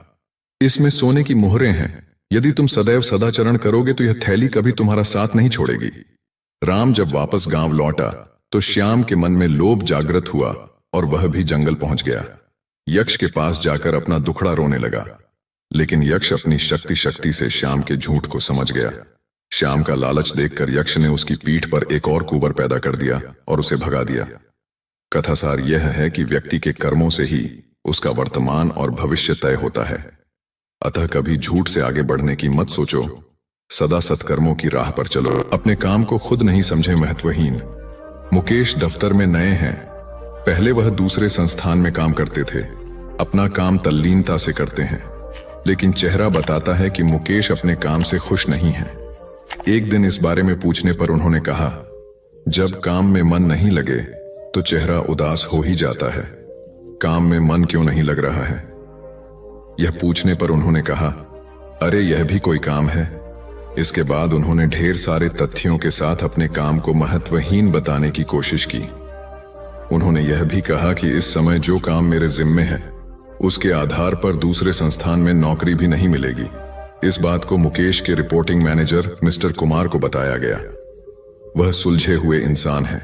इसमें सोने की मुहरें हैं। यदि तुम सदैव सदाचरण करोगे तो यह थैली कभी तुम्हारा साथ नहीं छोड़ेगी। राम जब वापस गांव लौटा तो श्याम के मन में लोभ जागृत हुआ और वह भी जंगल पहुंच गया। यक्ष के पास जाकर अपना दुखड़ा रोने लगा, लेकिन यक्ष अपनी शक्ति से श्याम के झूठ को समझ गया। श्याम का लालच देखकर यक्ष ने उसकी पीठ पर एक और कुबर पैदा कर दिया और उसे भगा दिया। कथासार यह है कि व्यक्ति के कर्मों से ही उसका वर्तमान और भविष्य तय होता है। अतः कभी झूठ से आगे बढ़ने की मत सोचो, सदा सत्कर्मों की राह पर चलो। अपने काम को खुद नहीं समझे महत्वहीन। मुकेश दफ्तर में नए हैं। पहले वह दूसरे संस्थान में काम करते थे। अपना काम तल्लीनता से करते हैं, लेकिन चेहरा बताता है कि मुकेश अपने काम से खुश नहीं है। एक दिन इस बारे में पूछने पर उन्होंने कहा, जब काम में मन नहीं लगे तो चेहरा उदास हो ही जाता है। काम में मन क्यों नहीं लग रहा है? यह पूछने पर उन्होंने कहा, अरे यह भी कोई काम है? इसके बाद उन्होंने ढेर सारे तथ्यों के साथ अपने काम को महत्वहीन बताने की कोशिश की। उन्होंने यह भी कहा कि इस समय जो काम मेरे जिम्मे है उसके आधार पर दूसरे संस्थान में नौकरी भी नहीं मिलेगी। इस बात को मुकेश के रिपोर्टिंग मैनेजर मिस्टर कुमार को बताया गया। वह सुलझे हुए इंसान हैं।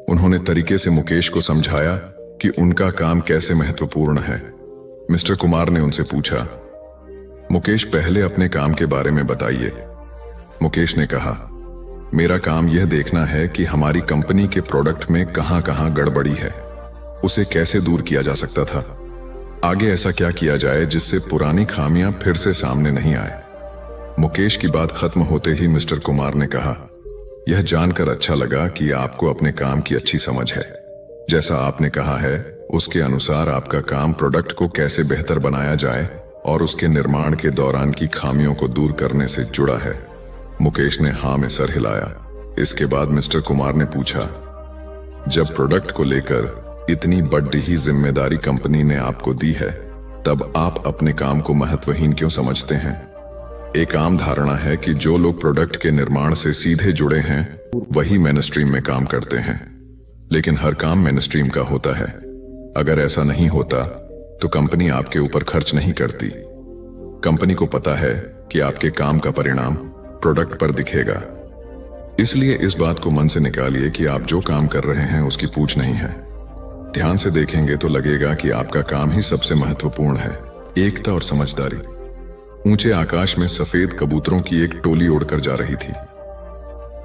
उन्होंने तरीके से मुकेश को समझाया कि उनका काम कैसे महत्वपूर्ण है। मिस्टर कुमार ने उनसे पूछा, मुकेश पहले अपने काम के बारे में बताइए। मुकेश ने कहा, मेरा काम यह देखना है कि हमारी कंपनी के प्रोडक्ट में कहां कहां गड़बड़ी है, उसे कैसे दूर किया जा सकता था, आगे ऐसा क्या किया जाए जिससे पुरानी खामियां फिर से सामने नहीं आए। मुकेश की बात खत्म होते ही मिस्टर कुमार ने कहा, यह जानकर अच्छा लगा कि आपको अपने काम की अच्छी समझ है। जैसा आपने कहा है उसके अनुसार आपका काम प्रोडक्ट को कैसे बेहतर बनाया जाए और उसके निर्माण के दौरान की खामियों को दूर करने से जुड़ा है। मुकेश ने हाँ में सर हिलाया। इसके बाद मिस्टर कुमार ने पूछा, जब प्रोडक्ट को लेकर इतनी बड़ी ही जिम्मेदारी कंपनी ने आपको दी है, तब आप अपने काम को महत्वहीन क्यों समझते हैं? एक आम धारणा है कि जो लोग प्रोडक्ट के निर्माण से सीधे जुड़े हैं वही मेन स्ट्रीम में काम करते हैं, लेकिन हर काम मेन स्ट्रीम का होता है। अगर ऐसा नहीं होता तो कंपनी आपके ऊपर खर्च नहीं करती। कंपनी को पता है कि आपके काम का परिणाम प्रोडक्ट पर दिखेगा। इसलिए इस बात को मन से निकालिए कि आप जो काम कर रहे हैं उसकी पूछ नहीं है। ध्यान से देखेंगे तो लगेगा कि आपका काम ही सबसे महत्वपूर्ण है। एकता और समझदारी। ऊंचे आकाश में सफेद कबूतरों की एक टोली उड़कर जा रही थी।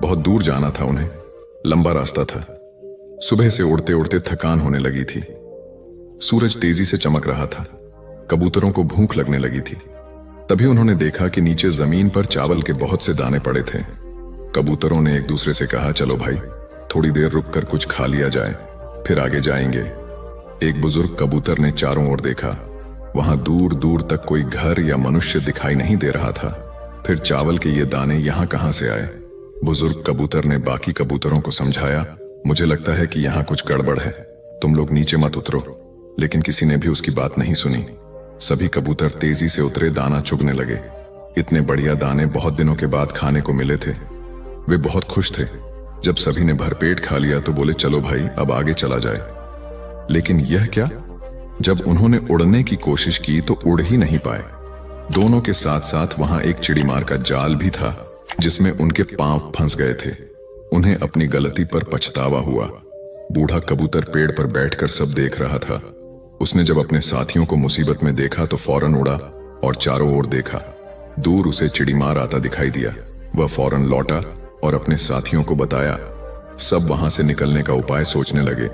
बहुत दूर जाना था उन्हें, लंबा रास्ता था। सुबह से उड़ते उड़ते थकान होने लगी थी। सूरज तेजी से चमक रहा था। कबूतरों को भूख लगने लगी थी। तभी उन्होंने देखा कि नीचे जमीन पर चावल के बहुत से दाने पड़े थे। कबूतरों ने एक दूसरे से कहा, चलो भाई थोड़ी देर रुककर कुछ खा लिया जाए, फिर आगे जाएंगे। एक बुजुर्ग कबूतर ने चारों ओर देखा। वहां दूर दूर तक कोई घर या मनुष्य दिखाई नहीं दे रहा था। फिर चावल के ये दाने यहां कहां से आए? बुजुर्ग कबूतर ने बाकी कबूतरों को समझाया, मुझे लगता है कि यहां कुछ गड़बड़ है, तुम लोग नीचे मत उतरो। लेकिन किसी ने भी उसकी बात नहीं सुनी। सभी कबूतर तेजी से उतरे, दाना चुगने लगे। इतने बढ़िया दाने बहुत दिनों के बाद खाने को मिले थे। वे बहुत खुश थे। जब सभी ने भरपेट खा लिया तो बोले, चलो भाई अब आगे चला जाए। लेकिन यह क्या? जब उन्होंने उड़ने की कोशिश की तो उड़ ही नहीं पाए। दोनों के साथ साथ वहां एक चिड़ीमार का जाल भी था जिसमें उनके पांव फंस गए थे। उन्हें अपनी गलती पर पछतावा हुआ। बूढ़ा कबूतर पेड़ पर बैठकर सब देख रहा था। उसने जब अपने साथियों को मुसीबत में देखा तो फौरन उड़ा और चारों ओर देखा। दूर उसे चिड़ीमार आता दिखाई दिया। वह फौरन लौटा और अपने साथियों को बताया। सब वहां से निकलने का उपाय सोचने लगे।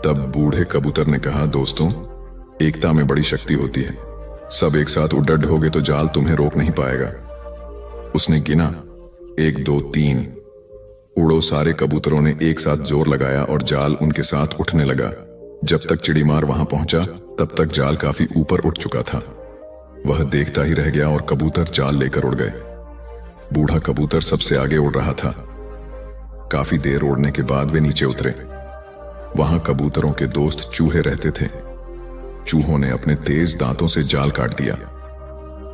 तब बूढ़े कबूतर ने कहा, दोस्तों एकता में बड़ी शक्ति होती है। सब एक साथ उड्डड होगे तो जाल तुम्हें रोक नहीं पाएगा। उसने गिना, 1 2 3। उड़ो। सारे कबूतरों ने एक साथ जोर लगाया और जाल उनके साथ उठने लगा। जब तक चिड़ीमार वहां पहुंचा तब तक जाल काफी ऊपर उठ चुका था। वह देखता ही रह गया और कबूतर जाल लेकर उड़ गए। बूढ़ा कबूतर सबसे आगे उड़ रहा था। काफी देर उड़ने के बाद वे नीचे उतरे। वहां कबूतरों के दोस्त चूहे रहते थे। चूहों ने अपने तेज दांतों से जाल काट दिया।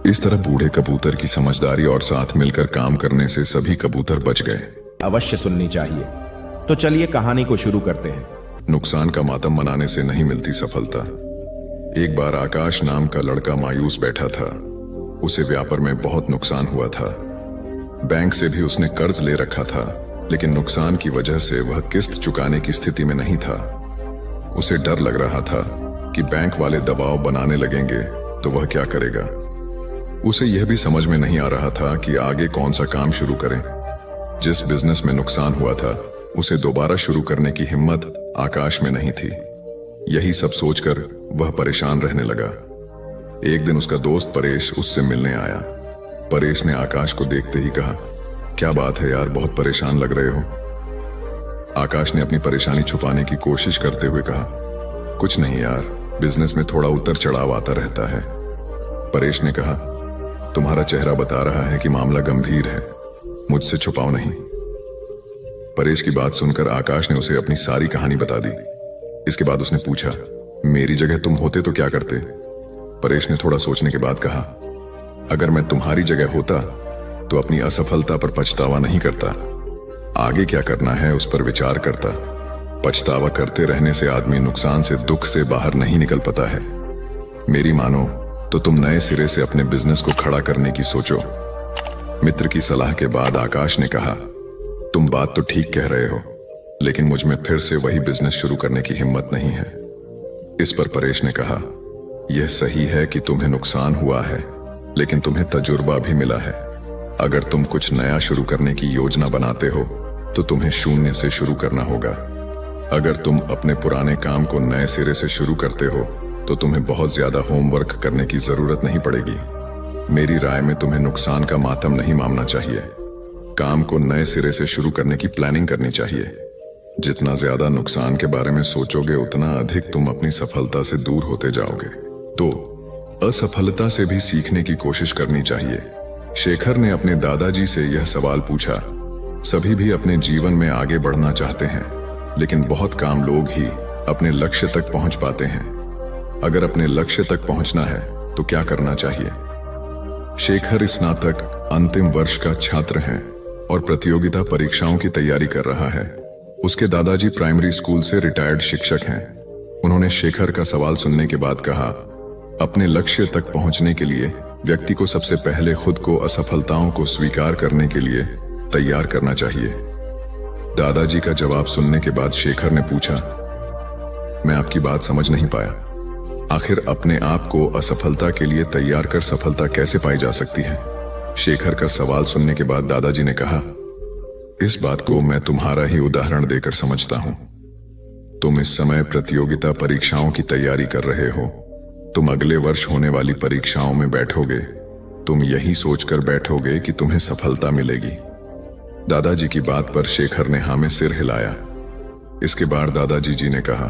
इस तरह बूढ़े कबूतर की समझदारी और साथ मिलकर काम करने से सभी कबूतर बच गए। अवश्य सुननी चाहिए। तो चलिए कहानी को शुरू करते हैं। नुकसान का मातम मनाने से नहीं मिलती सफलता। एक बार आकाश नाम का लड़का मायूस बैठा था। उसे व्यापार में बहुत नुकसान हुआ था। बैंक से भी उसने कर्ज ले रखा था, लेकिन नुकसान की वजह से वह किस्त चुकाने की स्थिति में नहीं था। उसे डर लग रहा था कि बैंक वाले दबाव बनाने लगेंगे तो वह क्या करेगा। उसे यह भी समझ में नहीं आ रहा था कि आगे कौन सा काम शुरू करें। जिस बिजनेस में नुकसान हुआ था उसे दोबारा शुरू करने की हिम्मत आकाश में नहीं थी। यही सब सोचकर वह परेशान रहने लगा। एक दिन उसका दोस्त परेश उससे मिलने आया। परेश ने आकाश को देखते ही कहा, क्या बात है यार, बहुत परेशान लग रहे हो। आकाश ने अपनी परेशानी छुपाने की कोशिश करते हुए कहा, कुछ नहीं यार, बिजनेस में थोड़ा उतर चढ़ाव आता रहता है। परेश ने कहा, तुम्हारा चेहरा बता रहा है कि मामला गंभीर है, मुझसे छुपाओ नहीं। परेश की बात सुनकर आकाश ने उसे अपनी सारी कहानी बता दी। इसके बाद उसने पूछा, मेरी जगह तुम होते तो क्या करते? परेश ने थोड़ा सोचने के बाद कहा, अगर मैं तुम्हारी जगह होता तो अपनी असफलता पर पछतावा नहीं करता। आगे क्या करना है उस पर विचार करता। पछतावा करते रहने से आदमी नुकसान से, दुख से बाहर नहीं निकल पाता है। मेरी मानो तो तुम नए सिरे से अपने बिजनेस को खड़ा करने की सोचो। मित्र की सलाह के बाद आकाश ने कहा, तुम बात तो ठीक कह रहे हो, लेकिन मुझ में फिर से वही बिजनेस शुरू करने की हिम्मत नहीं है। इस पर परेश ने कहा, यह सही है कि तुम्हें नुकसान हुआ है, लेकिन तुम्हें तजुर्बा भी मिला है। अगर तुम कुछ नया शुरू करने की योजना बनाते हो तो तुम्हें शून्य से शुरू करना होगा। अगर तुम अपने पुराने काम को नए सिरे से शुरू करते हो तो तुम्हें बहुत ज्यादा होमवर्क करने की जरूरत नहीं पड़ेगी। मेरी राय में तुम्हें नुकसान का मातम नहीं मानना चाहिए। काम को नए सिरे से शुरू करने की प्लानिंग करनी चाहिए। जितना ज्यादा नुकसान के बारे में सोचोगे उतना अधिक तुम अपनी सफलता से दूर होते जाओगे। तो असफलता से भी सीखने की कोशिश करनी चाहिए। शेखर ने अपने दादाजी से यह सवाल पूछा। सभी भी अपने जीवन में आगे बढ़ना चाहते हैं, लेकिन बहुत कम लोग ही अपने लक्ष्य तक पहुंच पाते हैं। अगर अपने लक्ष्य तक पहुंचना है तो क्या करना चाहिए? शेखर स्नातक अंतिम वर्ष का छात्र है और प्रतियोगिता परीक्षाओं की तैयारी कर रहा है। उसके दादाजी प्राइमरी स्कूल से रिटायर्ड शिक्षक हैं। उन्होंने शेखर का सवाल सुनने के बाद कहा, अपने लक्ष्य तक पहुंचने के लिए व्यक्ति को सबसे पहले खुद को असफलताओं को स्वीकार करने के लिए तैयार करना चाहिए। दादाजी का जवाब सुनने के बाद शेखर ने पूछा, मैं आपकी बात समझ नहीं पाया। आखिर अपने आप को असफलता के लिए तैयार कर सफलता कैसे पाई जा सकती है? शेखर का सवाल सुनने के बाद दादाजी ने कहा, इस बात को मैं तुम्हारा ही उदाहरण देकर समझता हूं। तुम इस समय प्रतियोगिता परीक्षाओं की तैयारी कर रहे हो। तुम अगले वर्ष होने वाली परीक्षाओं में बैठोगे। तुम यही सोचकर बैठोगे कि तुम्हें सफलता मिलेगी। दादाजी की बात पर शेखर ने हाँ में सिर हिलाया। इसके बाद दादाजी जी ने कहा,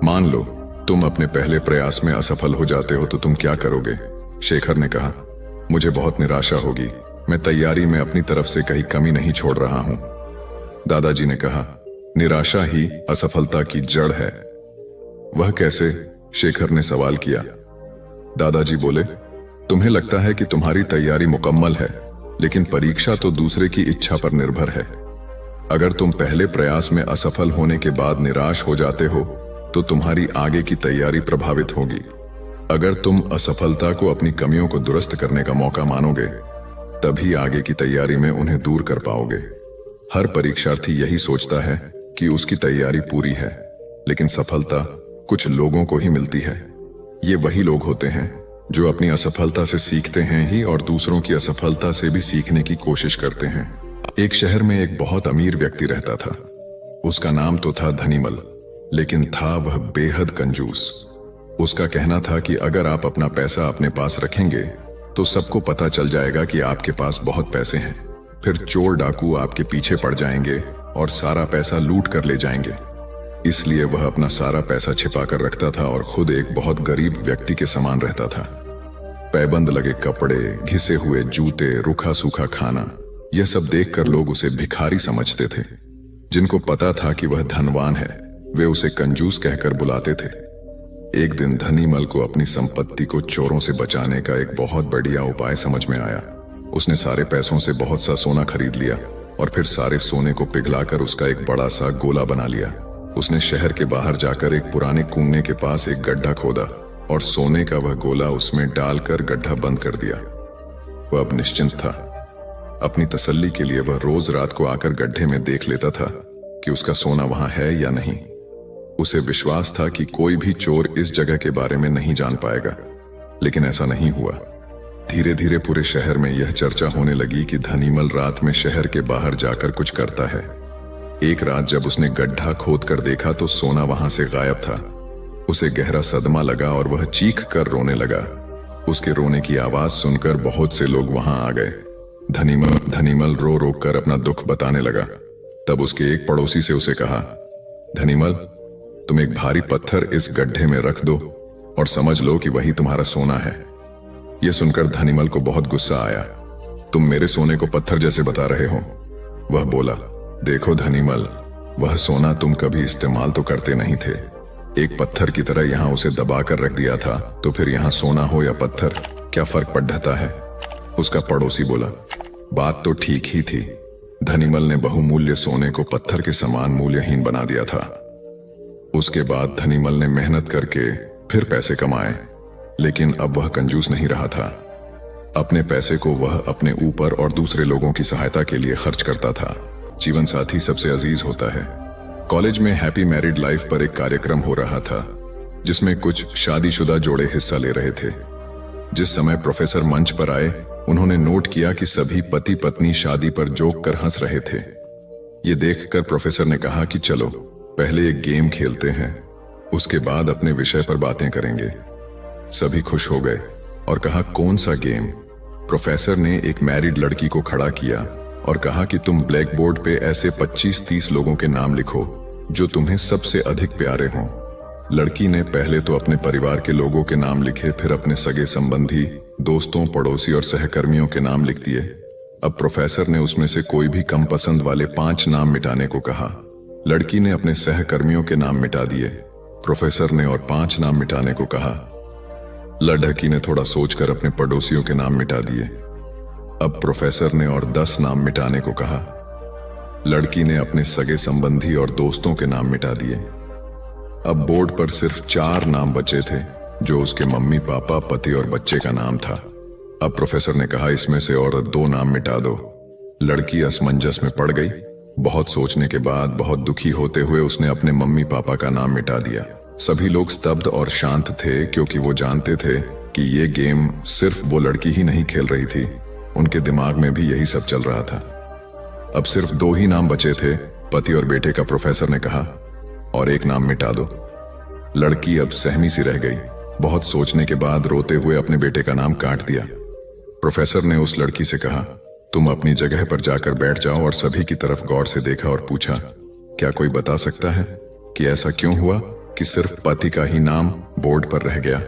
मान लो तुम अपने पहले प्रयास में असफल हो जाते हो तो तुम क्या करोगे? शेखर ने कहा, मुझे बहुत निराशा होगी। मैं तैयारी में अपनी तरफ से कहीं कमी नहीं छोड़ रहा हूं। दादाजी ने कहा, निराशा ही असफलता की जड़ है। वह कैसे? शेखर ने सवाल किया। दादाजी बोले, तुम्हें लगता है कि तुम्हारी तैयारी मुकम्मल है, लेकिन परीक्षा तो दूसरे की इच्छा पर निर्भर है। अगर तुम पहले प्रयास में असफल होने के बाद निराश हो जाते हो तो तुम्हारी आगे की तैयारी प्रभावित होगी। अगर तुम असफलता को अपनी कमियों को दुरुस्त करने का मौका मानोगे, तभी आगे की तैयारी में उन्हें दूर कर पाओगे। हर परीक्षार्थी यही सोचता है कि उसकी तैयारी पूरी है, लेकिन सफलता कुछ लोगों को ही मिलती है। ये वही लोग होते हैं जो अपनी असफलता से सीखते हैं ही और दूसरों की असफलता से भी सीखने की कोशिश करते हैं। एक शहर में एक बहुत अमीर व्यक्ति रहता था। उसका नाम तो था धनीमल, लेकिन था वह बेहद कंजूस। उसका कहना था कि अगर आप अपना पैसा अपने पास रखेंगे तो सबको पता चल जाएगा कि आपके पास बहुत पैसे हैं। फिर चोर डाकू आपके पीछे पड़ जाएंगे और सारा पैसा लूट कर ले जाएंगे। इसलिए वह अपना सारा पैसा छिपा कर रखता था और खुद एक बहुत गरीब व्यक्ति के समान रहता था। पैबंद लगे कपड़े, घिसे हुए जूते, रूखा सूखा खाना, यह सब देखकर लोग उसे भिखारी समझते थे। जिनको पता था कि वह धनवान है, वे उसे कंजूस कहकर बुलाते थे। एक दिन धनीमल को अपनी संपत्ति को चोरों से बचाने का एक बहुत बढ़िया उपाय समझ में आया। उसने सारे पैसों से बहुत सा सोना खरीद लिया और फिर सारे सोने को पिघलाकर उसका एक बड़ा सा गोला बना लिया। उसने शहर के बाहर जाकर एक पुराने कुएं के पास एक गड्ढा खोदा और सोने का वह गोला उसमें डालकर गड्ढा बंद कर दिया। वह अब निश्चिंत था। अपनी तसल्ली के लिए वह रोज रात को आकर गड्ढे में देख लेता था कि उसका सोना वहां है या नहीं। उसे विश्वास था कि कोई भी चोर इस जगह के बारे में नहीं जान पाएगा, लेकिन ऐसा नहीं हुआ। धीरे धीरे पूरे शहर में यह चर्चा होने लगी कि धनीमल रात में शहर के बाहर जाकर कुछ करता है। एक रात जब उसने गड्ढा खोद कर देखा तो सोना वहां से गायब था। उसे गहरा सदमा लगा और वह चीख कर रोने लगा। उसके रोने की आवाज सुनकर बहुत से लोग वहां आ गए। धनीमल रो रो कर अपना दुख बताने लगा। तब उसके एक पड़ोसी से उसे कहा, धनीमल, तुम एक भारी पत्थर इस गड्ढे में रख दो और समझ लो कि वही तुम्हारा सोना है। यह सुनकर धनीमल को बहुत गुस्सा आया। तुम मेरे सोने को पत्थर जैसे बता रहे हो। वह बोला, देखो धनीमल, वह सोना तुम कभी इस्तेमाल तो करते नहीं थे। एक पत्थर की तरह यहां उसे दबा कर रख दिया था, तो फिर यहां सोना हो या पत्थर, क्या फर्क पड़ता है? उसका पड़ोसी बोला, बात तो ठीक ही थी। धनीमल ने बहुमूल्य सोने को पत्थर के समान मूल्यहीन बना दिया था। उसके बाद धनीमल ने मेहनत करके फिर पैसे कमाए। लेकिन अब वह कंजूस नहीं रहा था। अपने पैसे को वह अपने ऊपर और दूसरे लोगों की सहायता के लिए खर्च करता था। जीवन साथी सबसे अजीज होता है। कॉलेज में हैप्पी मैरिड लाइफ पर एक कार्यक्रम हो रहा था, जिसमें कुछ शादीशुदा जोड़े हिस्सा ले रहे थे। जिस समय प्रोफेसर मंच पर आए, उन्होंने नोट किया कि सभी पति पत्नी शादी पर जोक कर हंस रहे थे। ये देखकर प्रोफेसर ने कहा कि चलो पहले एक गेम खेलते हैं, उसके बाद अपने विषय पर बातें करेंगे। सभी खुश हो गए और कहा, कौन सा गेम? प्रोफेसर ने एक मैरिड लड़की को खड़ा किया और कहा कि तुम ब्लैक बोर्ड पे ऐसे 25-30 लोगों के नाम लिखो जो तुम्हें सबसे अधिक प्यारे हों। लड़की ने पहले तो अपने परिवार के लोगों के नाम लिखे, फिर अपने सगे संबंधी, दोस्तों, पड़ोसी और सहकर्मियों के नाम लिख दिए। अब प्रोफेसर ने उसमें से कोई भी कम पसंद वाले 5 नाम मिटाने को कहा। लड़की ने अपने सहकर्मियों के नाम मिटा दिए। प्रोफेसर ने और 5 नाम मिटाने को कहा। लड़की ने थोड़ा सोचकर अपने पड़ोसियों के नाम मिटा दिए। अब प्रोफेसर ने और 10 नाम मिटाने को कहा। लड़की ने अपने सगे संबंधी और दोस्तों के नाम मिटा दिए। अब बोर्ड पर सिर्फ 4 नाम बचे थे, जो उसके मम्मी पापा, पति और बच्चे का नाम था। अब प्रोफेसर ने कहा, इसमें से और 2 नाम मिटा दो। लड़की असमंजस में पड़ गई। बहुत सोचने के बाद, बहुत दुखी होते हुए उसने अपने मम्मी पापा का नाम मिटा दिया। सभी लोग स्तब्ध और शांत थे, क्योंकि वो जानते थे कि ये गेम सिर्फ वो लड़की ही नहीं खेल रही थी, उनके दिमाग में भी यही सब चल रहा था। अब सिर्फ 2 ही नाम बचे थे, पति और बेटे का। प्रोफेसर ने कहा, और 1 नाम मिटा दो। लड़की अब सहमी सी रह गई। बहुत सोचने के बाद रोते हुए अपने बेटे का नाम काट दिया। प्रोफेसर ने उस लड़की से कहा, तुम अपनी जगह पर जाकर बैठ जाओ, और सभी की तरफ गौर से देखा और पूछा, क्या कोई बता सकता है कि ऐसा क्यों हुआ कि सिर्फ पति का ही नाम बोर्ड पर रह गया?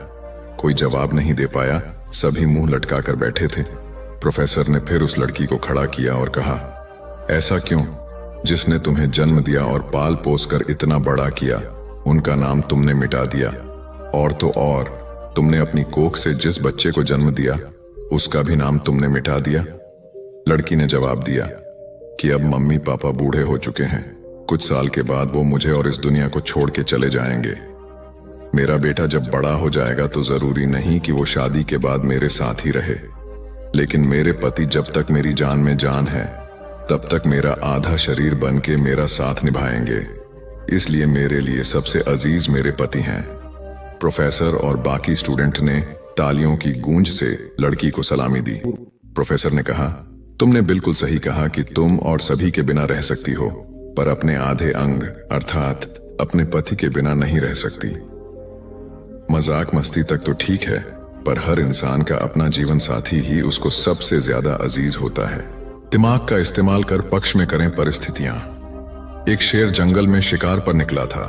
कोई जवाब नहीं दे पाया। सभी मुंह लटकाकर बैठे थे। प्रोफेसर ने फिर उस लड़की को खड़ा किया और कहा, ऐसा क्यों? जिसने तुम्हें जन्म दिया और पाल पोस कर इतना बड़ा किया, उनका नाम तुमने मिटा दिया। और तो और, तुमने अपनी कोख से जिस बच्चे को जन्म दिया, उसका भी नाम तुमने मिटा दिया। लड़की ने जवाब दिया कि अब मम्मी पापा बूढ़े हो चुके हैं। कुछ साल के बाद वो मुझे और इस दुनिया को छोड़ के चले जाएंगे। मेरा बेटा जब बड़ा हो जाएगा तो जरूरी नहीं कि वो शादी के बाद मेरे साथ ही रहे, लेकिन मेरे पति जब तक मेरी जान में जान है, तब तक मेरा आधा शरीर बन के मेरा साथ निभाएंगे। इसलिए मेरे लिए सबसे अजीज मेरे पति हैं। प्रोफेसर और बाकी स्टूडेंट ने तालियों की गूंज से लड़की को सलामी दी। प्रोफेसर ने कहा, तुमने बिल्कुल सही कहा कि तुम और सभी के बिना रह सकती हो, पर अपने आधे अंग अर्थात अपने पति के बिना नहीं रह सकती। मजाक मस्ती तक तो ठीक है, पर हर इंसान का अपना जीवन साथी ही उसको सबसे ज्यादा अजीज होता है। दिमाग का इस्तेमाल कर पक्ष में करें परिस्थितियां। एक शेर जंगल में शिकार पर निकला था।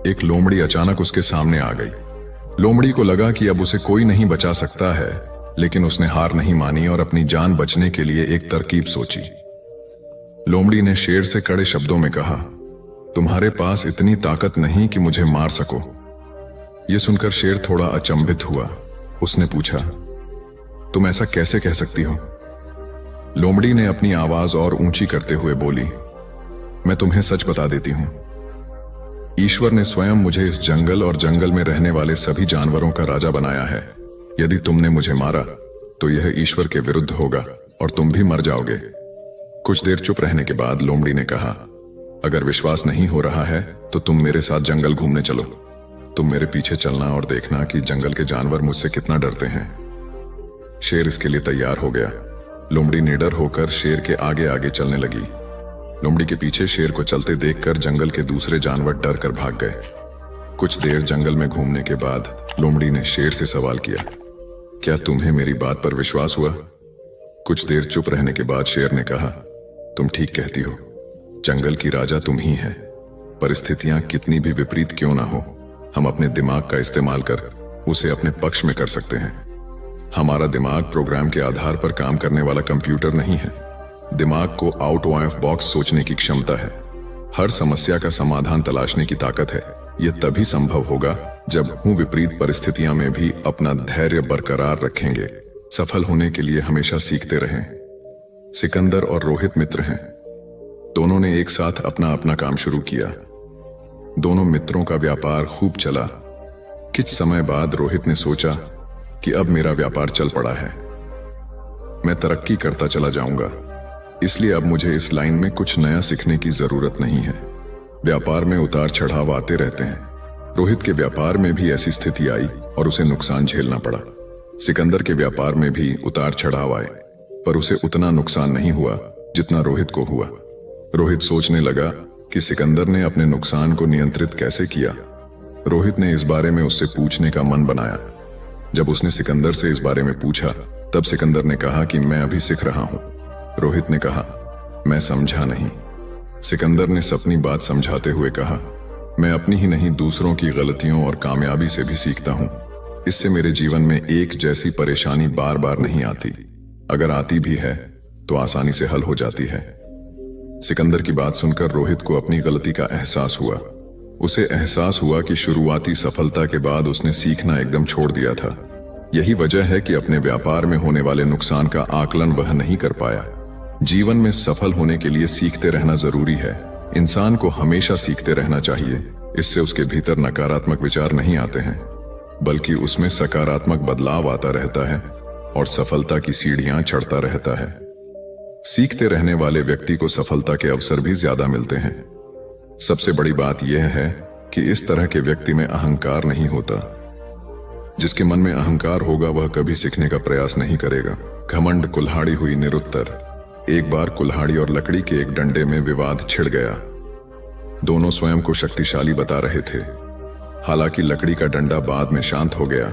एक लोमड़ी अचानक उसके सामने आ गई। लोमड़ी को लगा कि अब उसे कोई नहीं बचा सकता है, लेकिन उसने हार नहीं मानी और अपनी जान बचने के लिए एक तरकीब सोची। लोमड़ी ने शेर से कड़े शब्दों में कहा, तुम्हारे पास इतनी ताकत नहीं कि मुझे मार सको। यह सुनकर शेर थोड़ा अचंभित हुआ। उसने पूछा, तुम ऐसा कैसे कह सकती हो? लोमड़ी ने अपनी आवाज और ऊंची करते हुए बोली, मैं तुम्हें सच बता देती हूं। ईश्वर ने स्वयं मुझे इस जंगल और जंगल में रहने वाले सभी जानवरों का राजा बनाया है। यदि तुमने मुझे मारा तो यह ईश्वर के विरुद्ध होगा और तुम भी मर जाओगे। कुछ देर चुप रहने के बाद लोमड़ी ने कहा, अगर विश्वास नहीं हो रहा है तो तुम मेरे साथ जंगल घूमने चलो। तुम मेरे पीछे चलना और देखना कि जंगल के जानवर मुझसे कितना डरते हैं। शेर इसके लिए तैयार हो गया। लोमड़ी निडर होकर शेर के आगे आगे चलने लगी। लोमड़ी के पीछे शेर को चलते देखकर जंगल के दूसरे जानवर डर कर भाग गए। कुछ देर जंगल में घूमने के बाद लोमड़ी ने शेर से सवाल किया, क्या तुम्हें मेरी बात पर विश्वास हुआ? कुछ देर चुप रहने के बाद शेर ने कहा, तुम ठीक कहती हो, जंगल की राजा तुम ही है। परिस्थितियां कितनी भी विपरीत क्यों ना हो, हम अपने दिमाग का इस्तेमाल कर उसे अपने पक्ष में कर सकते हैं। हमारा दिमाग प्रोग्राम के आधार पर काम करने वाला कंप्यूटर नहीं है। दिमाग को आउट ऑफ बॉक्स सोचने की क्षमता है। हर समस्या का समाधान तलाशने की ताकत है। यह तभी संभव होगा जब हम विपरीत परिस्थितियों में भी अपना धैर्य बरकरार रखेंगे। सफल होने के लिए हमेशा सीखते रहें। सिकंदर और रोहित मित्र हैं। दोनों ने एक साथ अपना अपना काम शुरू किया। दोनों मित्रों का व्यापार खूब चला, कुछ समय बाद रोहित ने सोचा कि अब मेरा व्यापार चल पड़ा है, मैं तरक्की करता चला जाऊंगा, इसलिए अब मुझे इस लाइन में कुछ नया सीखने की जरूरत नहीं है। व्यापार में उतार चढ़ाव आते रहते हैं। रोहित के व्यापार में भी ऐसी स्थिति आई और उसे नुकसान झेलना पड़ा। सिकंदर के व्यापार में भी उतार चढ़ाव आए, पर उसे उतना नुकसान नहीं हुआ जितना रोहित को हुआ। रोहित सोचने लगा कि सिकंदर ने अपने नुकसान को नियंत्रित कैसे किया। रोहित ने इस बारे में उससे पूछने का मन बनाया। जब उसने सिकंदर से इस बारे में पूछा, तब सिकंदर ने कहा कि मैं अभी सीख रहा हूं। रोहित ने कहा, मैं समझा नहीं। सिकंदर ने अपनी बात समझाते हुए कहा, मैं अपनी ही नहीं दूसरों की गलतियों और कामयाबी से भी सीखता हूं। इससे मेरे जीवन में एक जैसी परेशानी बार बार नहीं आती। अगर आती भी है तो आसानी से हल हो जाती है। सिकंदर की बात सुनकर रोहित को अपनी गलती का एहसास हुआ। उसे एहसास हुआ कि शुरुआती सफलता के बाद उसने सीखना एकदम छोड़ दिया था। यही वजह है कि अपने व्यापार में होने वाले नुकसान का आकलन वह नहीं कर पाया। जीवन में सफल होने के लिए सीखते रहना जरूरी है। इंसान को हमेशा सीखते रहना चाहिए। इससे उसके भीतर नकारात्मक विचार नहीं आते हैं, बल्कि उसमें सकारात्मक बदलाव आता रहता है और सफलता की सीढ़ियां चढ़ता रहता है। सीखते रहने वाले व्यक्ति को सफलता के अवसर भी ज्यादा मिलते हैं। सबसे बड़ी बात यह है कि इस तरह के व्यक्ति में अहंकार नहीं होता। जिसके मन में अहंकार होगा वह कभी सीखने का प्रयास नहीं करेगा। घमंड कुल्हाड़ी हुई निरुत्तर। एक बार कुल्हाड़ी और लकड़ी के एक डंडे में विवाद छिड़ गया। दोनों स्वयं को शक्तिशाली बता रहे थे। हालांकि लकड़ी का डंडा बाद में शांत हो गया,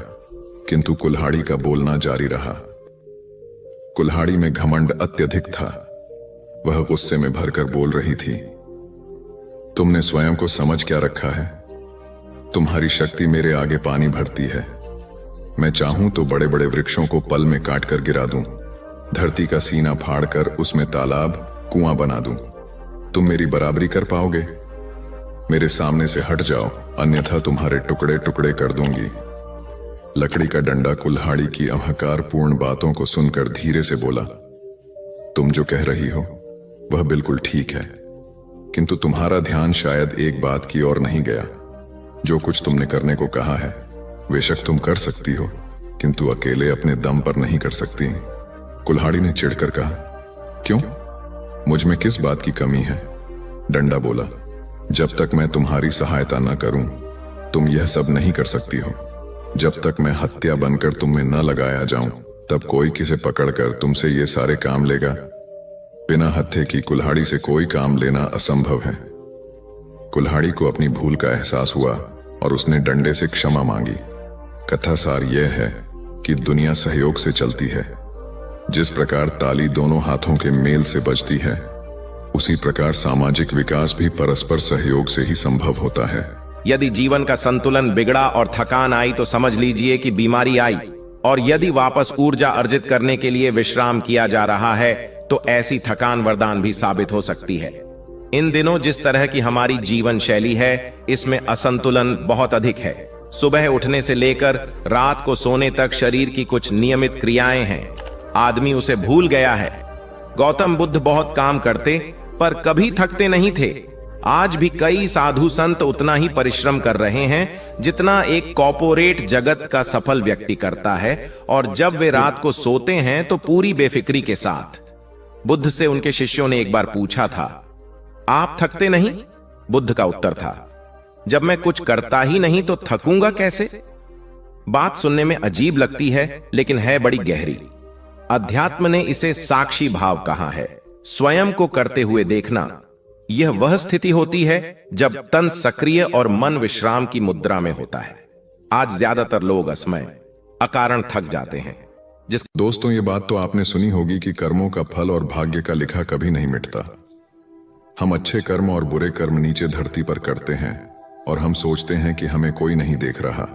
किंतु कुल्हाड़ी का बोलना जारी रहा। कुल्हाड़ी में घमंड अत्यधिक था। वह गुस्से में भरकर बोल रही थी, तुमने स्वयं को समझ क्या रखा है? तुम्हारी शक्ति मेरे आगे पानी भरती है। मैं चाहूं तो बड़े बड़े वृक्षों को पल में काट कर गिरा दूं, धरती का सीना फाड़कर उसमें तालाब कुआं बना दूं। तुम मेरी बराबरी कर पाओगे? मेरे सामने से हट जाओ, अन्यथा तुम्हारे टुकड़े टुकड़े कर दूंगी। लकड़ी का डंडा कुल्हाड़ी की अहंकारपूर्ण बातों को सुनकर धीरे से बोला, तुम जो कह रही हो वह बिल्कुल ठीक है, किंतु तुम्हारा ध्यान शायद एक बात की ओर नहीं गया। जो कुछ तुमने करने को कहा है बेशक तुम कर सकती हो, किंतु अकेले अपने दम पर नहीं कर सकती। कुल्हाड़ी ने चिढ़कर कहा, क्यों? मुझ में किस बात की कमी है? डंडा बोला, जब तक मैं तुम्हारी सहायता न करूं तुम यह सब नहीं कर सकती हो। जब तक मैं हत्या बनकर तुम में न लगाया जाऊं तब कोई किसे पकड़कर तुमसे ये सारे काम लेगा? बिना हत्थे की कुल्हाड़ी से कोई काम लेना असंभव है। कुल्हाड़ी को अपनी भूल का एहसास हुआ और उसने डंडे से क्षमा मांगी। कथा सार यह है कि दुनिया सहयोग से चलती है। जिस प्रकार ताली दोनों हाथों के मेल से बजती है, उसी प्रकार सामाजिक विकास भी परस्पर सहयोग से ही संभव होता है। यदि जीवन का संतुलन बिगड़ा और थकान आई तो समझ लीजिए कि बीमारी आई, और यदि वापस ऊर्जा अर्जित करने के लिए विश्राम किया जा रहा है तो ऐसी थकान वरदान भी साबित हो सकती है। इन दिनों जिस तरह की हमारी जीवन शैली है, इसमें असंतुलन बहुत अधिक है। सुबह उठने से लेकर रात को सोने तक शरीर की कुछ नियमित क्रियाएं हैं, आदमी उसे भूल गया है। गौतम बुद्ध बहुत काम करते पर कभी थकते नहीं थे। आज भी कई साधु संत उतना ही परिश्रम कर रहे हैं जितना एक कॉर्पोरेट जगत का सफल व्यक्ति करता है, और जब वे रात को सोते हैं तो पूरी बेफिक्री के साथ। बुद्ध से उनके शिष्यों ने एक बार पूछा था, आप थकते नहीं? बुद्ध का उत्तर था, जब मैं कुछ करता ही नहीं तो थकूंगा कैसे? बात सुनने में अजीब लगती है, लेकिन है बड़ी गहरी। अध्यात्म ने इसे साक्षी भाव कहा है, स्वयं को करते हुए देखना। यह वह स्थिति होती है जब तन सक्रिय और मन विश्राम की मुद्रा में होता है। आज ज्यादातर लोग असमय अकारण थक जाते हैं। दोस्तों, ये बात तो आपने सुनी होगी कि कर्मों का फल और भाग्य का लिखा कभी नहीं मिटता। हम अच्छे कर्म और बुरे कर्म नीचे धरती पर करते हैं और हम सोचते हैं कि हमें कोई नहीं देख रहा,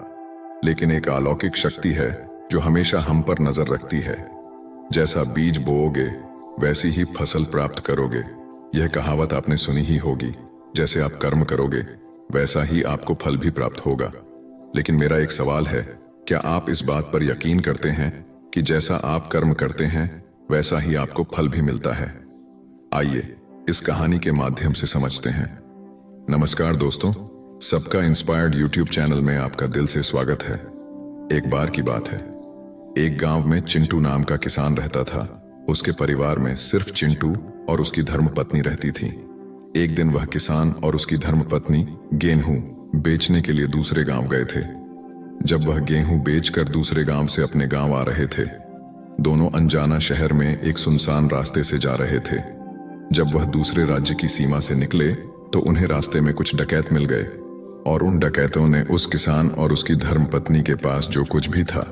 लेकिन एक अलौकिक शक्ति है जो हमेशा हम पर नजर रखती है। जैसा बीज बोओगे वैसी ही फसल प्राप्त करोगे। यह कहावत आपने सुनी ही होगी, जैसे आप कर्म करोगे वैसा ही आपको फल भी प्राप्त होगा। लेकिन मेरा एक सवाल है, क्या आप इस बात पर यकीन करते हैं कि जैसा आप कर्म करते हैं वैसा ही आपको फल भी मिलता है? आइए इस कहानी के माध्यम से समझते हैं। नमस्कार दोस्तों, सबका इंस्पायर्ड यूट्यूब चैनल में आपका दिल से स्वागत है। एक बार की बात है, एक गांव में चिंटू नाम का किसान रहता था। उसके परिवार में सिर्फ चिंटू और उसकी धर्मपत्नी रहती थी। एक दिन वह किसान और उसकी धर्मपत्नी गेहूं बेचने के लिए दूसरे गांव गए थे। जब वह गेहूं बेचकर दूसरे गांव से अपने गांव आ रहे थे, दोनों अनजाना शहर में एक सुनसान रास्ते से जा रहे थे। जब वह दूसरे राज्य की सीमा से निकले तो उन्हें रास्ते में कुछ डकैत मिल गए और उन डकैतों ने उस किसान और उसकी धर्मपत्नी के पास जो कुछ भी था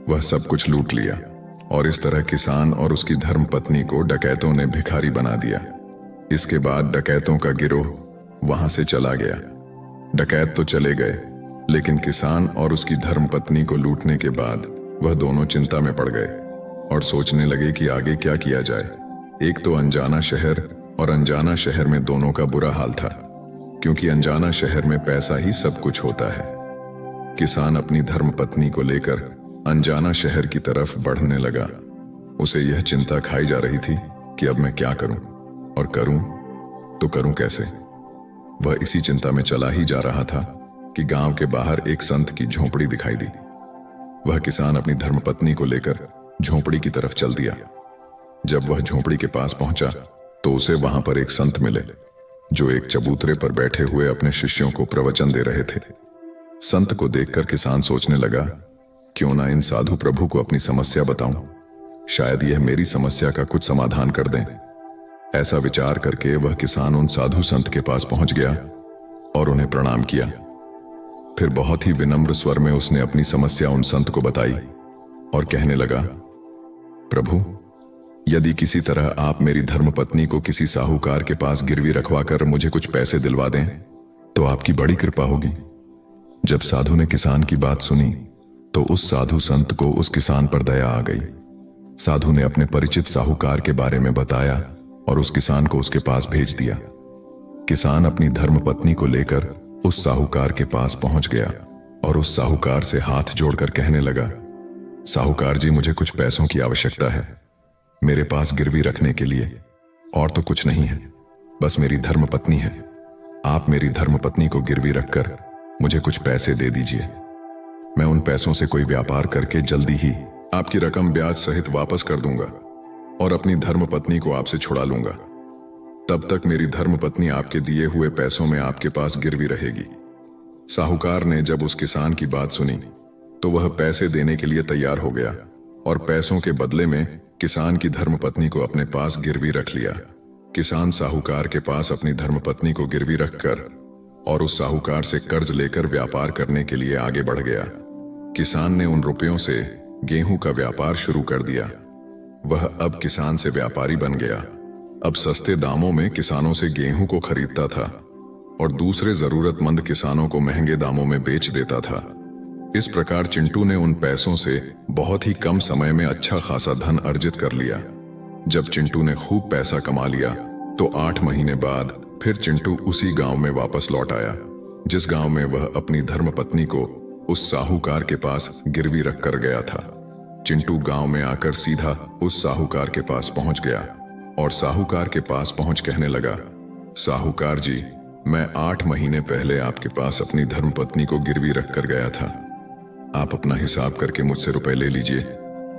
वह सब कुछ लूट लिया। और इस तरह किसान और उसकी धर्मपत्नी को डकैतों ने भिखारी बना दिया। इसके बाद डकैतों का गिरोह वहां से चला गया। डकैत तो चले गए, लेकिन किसान और उसकी धर्मपत्नी को लूटने के बाद वह दोनों चिंता में पड़ गए और सोचने लगे कि आगे क्या किया जाए। एक तो अनजाना शहर, और अनजाना शहर में दोनों का बुरा हाल था, क्योंकि अनजाना शहर में पैसा ही सब कुछ होता है। किसान अपनी धर्मपत्नी को लेकर अनजाना शहर की तरफ बढ़ने लगा। उसे यह चिंता खाई जा रही थी कि अब मैं क्या करूं, और करूं तो करूं कैसे। वह इसी चिंता में चला ही जा रहा था कि गांव के बाहर एक संत की झोंपड़ी दिखाई दी। वह किसान अपनी धर्मपत्नी को लेकर झोंपड़ी की तरफ चल दिया। जब वह झोंपड़ी के पास पहुंचा तो उसे वहां पर एक संत मिले, जो एक चबूतरे पर बैठे हुए अपने शिष्यों को प्रवचन दे रहे थे। संत को देखकर किसान सोचने लगा, क्यों ना इन साधु प्रभु को अपनी समस्या बताऊं, शायद यह मेरी समस्या का कुछ समाधान कर दें। ऐसा विचार करके वह किसान उन साधु संत के पास पहुंच गया और उन्हें प्रणाम किया। फिर बहुत ही विनम्र स्वर में उसने अपनी समस्या उन संत को बताई और कहने लगा, प्रभु, यदि किसी तरह आप मेरी धर्मपत्नी को किसी साहूकार के पास गिरवी रखवाकर मुझे कुछ पैसे दिलवा दें तो आपकी बड़ी कृपा होगी। जब साधु ने किसान की बात सुनी तो उस साधु संत को उस किसान पर दया आ गई। साधु ने अपने परिचित साहूकार के बारे में बताया और उस किसान को उसके पास भेज दिया। किसान अपनी धर्मपत्नी को लेकर उस साहूकार के पास पहुंच गया और उस साहूकार से हाथ जोड़कर कहने लगा, साहूकार जी, मुझे कुछ पैसों की आवश्यकता है मेरे पास गिरवी रखने के लिए, और तो कुछ नहीं है, बस मेरी धर्मपत्नी है। आप मेरी धर्मपत्नी को गिरवी रखकर मुझे कुछ पैसे दे दीजिए। मैं उन पैसों से कोई व्यापार करके जल्दी ही आपकी रकम ब्याज सहित वापस कर दूंगा और अपनी धर्मपत्नी को आपसे छुड़ा लूंगा। तब तक मेरी धर्मपत्नी आपके दिए हुए पैसों में आपके पास गिरवी रहेगी। साहूकार ने जब उस किसान की बात सुनी तो वह पैसे देने के लिए तैयार हो गया और पैसों के बदले में किसान की धर्मपत्नी को अपने पास गिरवी रख लिया। किसान साहूकार के पास अपनी धर्मपत्नी को गिरवी रखकर और उस साहूकार से कर्ज लेकर व्यापार करने के लिए आगे बढ़ गया। किसान ने उन रुपयों से गेहूं का व्यापार शुरू कर दिया। वह अब किसान से व्यापारी बन गया। अब सस्ते दामों में किसानों से गेहूं को खरीदता था और दूसरे जरूरतमंद किसानों को महंगे दामों में बेच देता था। इस प्रकार चिंटू ने उन पैसों से बहुत ही कम समय में अच्छा खासा धन अर्जित कर लिया। जब चिंटू ने खूब पैसा कमा लिया तो 8 महीने बाद फिर चिंटू उसी गांव में वापस लौट आया, जिस गांव में वह अपनी धर्मपत्नी को उस साहूकार के पास गिरवी रख कर गया था। चिंटू गांव में आकर सीधा उस साहूकार के पास पहुंच गया और साहूकार के पास पहुंच कहने लगा, साहूकार जी, मैं 8 महीने पहले आपके पास अपनी धर्मपत्नी को गिरवी रख कर गया था। आप अपना हिसाब करके मुझसे रुपए ले लीजिए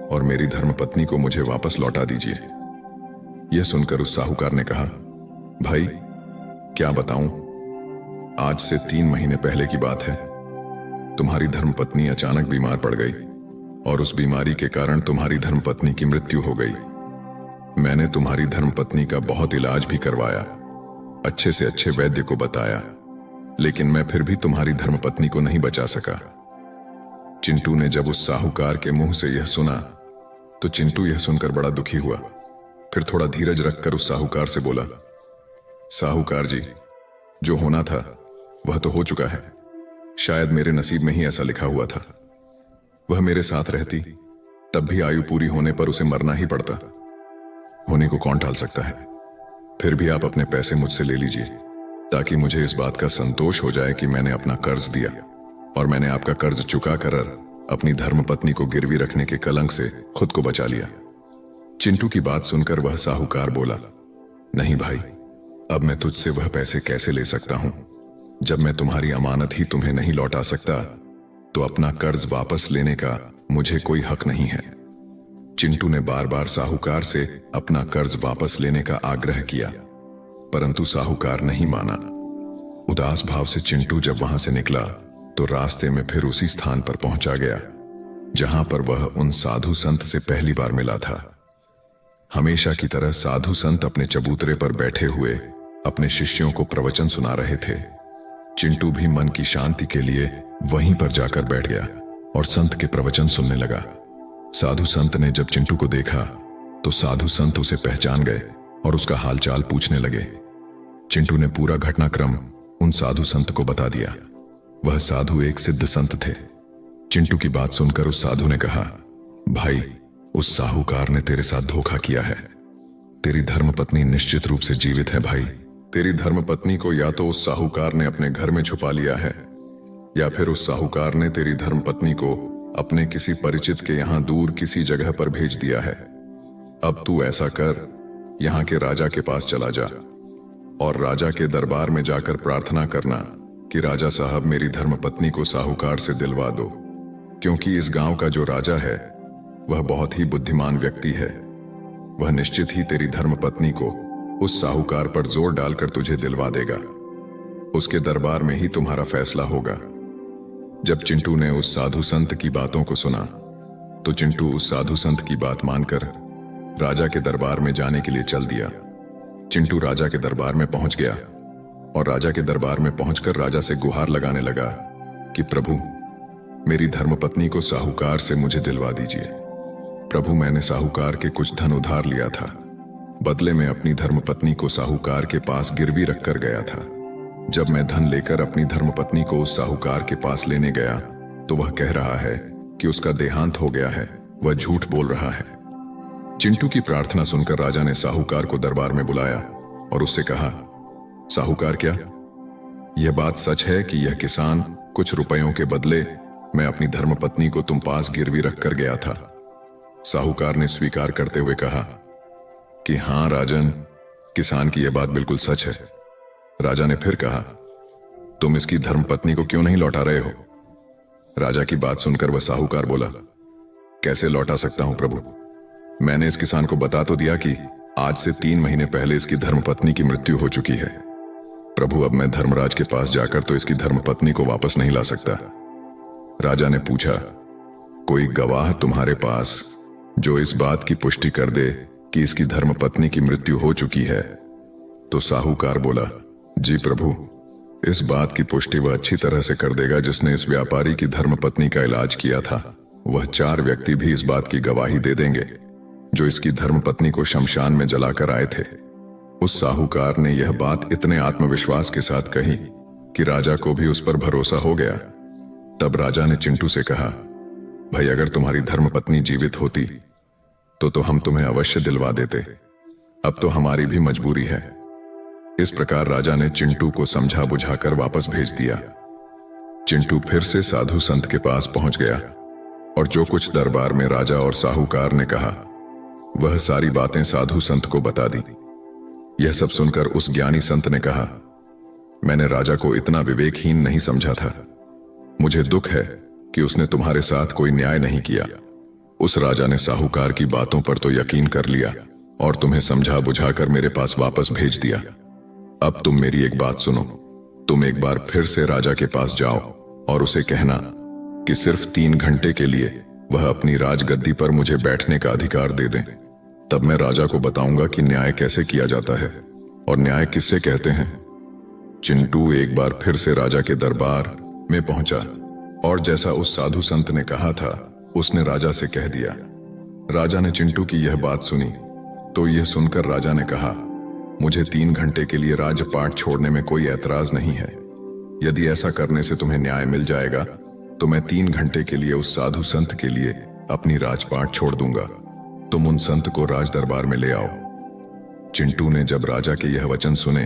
और मेरी धर्मपत्नी को मुझे वापस लौटा दीजिए। यह सुनकर उस साहूकार ने कहा, भाई क्या बताऊं, आज से 3 महीने पहले की बात है। तुम्हारी धर्मपत्नी अचानक बीमार पड़ गई और उस बीमारी के कारण तुम्हारी धर्मपत्नी की मृत्यु हो गई। मैंने तुम्हारी धर्मपत्नी का बहुत इलाज भी करवाया, अच्छे से अच्छे वैद्य को बताया, लेकिन मैं फिर भी तुम्हारी धर्मपत्नी को नहीं बचा सका। चिंटू ने जब उस साहूकार के मुंह से यह सुना तो चिंटू यह सुनकर बड़ा दुखी हुआ। फिर थोड़ा धीरज रखकर उस साहूकार से बोला, साहूकार जी, जो होना था वह तो हो चुका है। शायद मेरे नसीब में ही ऐसा लिखा हुआ था। वह मेरे साथ रहती तब भी आयु पूरी होने पर उसे मरना ही पड़ता। होने को कौन टाल सकता है। फिर भी आप अपने पैसे मुझसे ले लीजिए ताकि मुझे इस बात का संतोष हो जाए कि मैंने अपना कर्ज दिया और मैंने आपका कर्ज चुका कर अपनी धर्मपत्नी को गिरवी रखने के कलंक से खुद को बचा लिया। चिंटू की बात सुनकर वह साहूकार बोला, नहीं भाई, अब मैं तुझसे वह पैसे कैसे ले सकता हूं। जब मैं तुम्हारी अमानत ही तुम्हें नहीं लौटा सकता तो अपना कर्ज वापस लेने का मुझे कोई हक नहीं है। चिंटू ने बार बार साहूकार से अपना कर्ज वापस लेने का आग्रह किया, परंतु साहूकार नहीं माना। उदास भाव से चिंटू जब वहां से निकला तो रास्ते में फिर उसी स्थान पर पहुंचा गया जहां पर वह उन साधु संत से पहली बार मिला था। हमेशा की तरह साधु संत अपने चबूतरे पर बैठे हुए अपने शिष्यों को प्रवचन सुना रहे थे। चिंटू भी मन की शांति के लिए वहीं पर जाकर बैठ गया और संत के प्रवचन सुनने लगा। साधु संत ने जब चिंटू को देखा तो साधु संत उसे पहचान गए और उसका हालचाल पूछने लगे। चिंटू ने पूरा घटनाक्रम उन साधु संत को बता दिया। वह साधु एक सिद्ध संत थे। चिंटू की बात सुनकर उस साधु ने कहा, भाई, उस साहूकार ने तेरे साथ धोखा किया है। तेरी धर्मपत्नी निश्चित रूप से जीवित है भाई। तेरी धर्मपत्नी को या तो उस साहूकार ने अपने घर में छुपा लिया है या फिर उस साहूकार ने तेरी धर्मपत्नी को अपने किसी परिचित के यहां दूर किसी जगह पर भेज दिया है। अब तू ऐसा कर, यहां के राजा के पास चला जा और राजा के दरबार में जाकर प्रार्थना करना कि राजा साहब मेरी धर्मपत्नी को साहूकार से दिलवा दो, क्योंकि इस गांव का जो राजा है वह बहुत ही बुद्धिमान व्यक्ति है। वह निश्चित ही तेरी धर्मपत्नी को उस साहूकार पर जोर डालकर तुझे दिलवा देगा। उसके दरबार में ही तुम्हारा फैसला होगा। जब चिंटू ने उस साधु संत की बातों को सुना तो चिंटू उस साधु संत की बात मानकर राजा के दरबार में जाने के लिए चल दिया। चिंटू राजा के दरबार में पहुंच गया और राजा के दरबार में पहुंचकर राजा से गुहार लगाने लगा कि प्रभु, मेरी धर्मपत्नी को साहूकार से मुझे दिलवा दीजिए। प्रभु, मैंने साहूकार के कुछ धन उधार लिया था, बदले में अपनी धर्मपत्नी को साहूकार के पास गिरवी रखकर गया था। जब मैं धन लेकर अपनी धर्मपत्नी को उस साहूकार के पास लेने गया तो वह कह रहा है कि उसका देहांत हो गया है। वह झूठ बोल रहा है। चिंटू की प्रार्थना सुनकर राजा ने साहूकार को दरबार में बुलाया और उससे कहा, साहूकार, क्या यह बात सच है कि यह किसान कुछ रुपयों के बदले मैं अपनी धर्मपत्नी को तुम पास गिरवी रखकर गया था? साहूकार ने स्वीकार करते हुए कहा कि हां राजन, किसान की यह बात बिल्कुल सच है। राजा ने फिर कहा, तुम इसकी धर्मपत्नी को क्यों नहीं लौटा रहे हो? राजा की बात सुनकर वह साहूकार बोला, कैसे लौटा सकता हूं प्रभु? मैंने इस किसान को बता तो दिया कि आज से 3 महीने पहले इसकी धर्मपत्नी की मृत्यु हो चुकी है। प्रभु, अब मैं धर्मराज के पास जाकर तो इसकी धर्मपत्नी को वापस नहीं ला सकता। राजा ने पूछा, कोई गवाह तुम्हारे पास जो इस बात की पुष्टि कर दे कि इसकी धर्मपत्नी की मृत्यु हो चुकी है? तो साहूकार बोला, जी प्रभु, इस बात की पुष्टि वह अच्छी तरह से कर देगा जिसने इस व्यापारी की धर्मपत्नी का इलाज किया था। वह 4 व्यक्ति भी इस बात की गवाही दे देंगे जो इसकी धर्मपत्नी को शमशान में जलाकर आए थे। उस साहूकार ने यह बात इतने आत्मविश्वास के साथ कही कि राजा को भी उस पर भरोसा हो गया। तब राजा ने चिंटू से कहा, भाई, अगर तुम्हारी धर्मपत्नी जीवित होती तो हम तुम्हें अवश्य दिलवा देते। अब तो हमारी भी मजबूरी है। इस प्रकार राजा ने चिंटू को समझा बुझाकर वापस भेज दिया। चिंटू फिर से साधु संत के पास पहुंच गया और जो कुछ दरबार में राजा और साहूकार ने कहा वह सारी बातें साधु संत को बता दी। यह सब सुनकर उस ज्ञानी संत ने कहा, मैंने राजा को इतना विवेकहीन नहीं समझा था। मुझे दुख है कि उसने तुम्हारे साथ कोई न्याय नहीं किया। उस राजा ने साहूकार की बातों पर तो यकीन कर लिया और तुम्हें समझा बुझाकर मेरे पास वापस भेज दिया। अब तुम मेरी एक बात सुनो। तुम एक बार फिर से राजा के पास जाओ और उसे कहना कि सिर्फ 3 घंटे के लिए वह अपनी राजगद्दी पर मुझे बैठने का अधिकार दे दें। तब मैं राजा को बताऊंगा कि न्याय कैसे किया जाता है और न्याय किससे कहते हैं। चिंटू एक बार फिर से राजा के दरबार में पहुंचा और जैसा उस साधु संत ने कहा था उसने राजा से कह दिया। राजा ने चिंटू की यह बात सुनी तो यह सुनकर राजा ने कहा, मुझे 3 घंटे के लिए राजपाट छोड़ने में कोई ऐतराज नहीं है। यदि ऐसा करने से तुम्हें न्याय मिल जाएगा तो मैं 3 घंटे के लिए उस साधु संत के लिए अपनी राजपाट छोड़ दूंगा। तुम उन संत को राज दरबार में ले आओ। चिंटू ने जब राजा के यह वचन सुने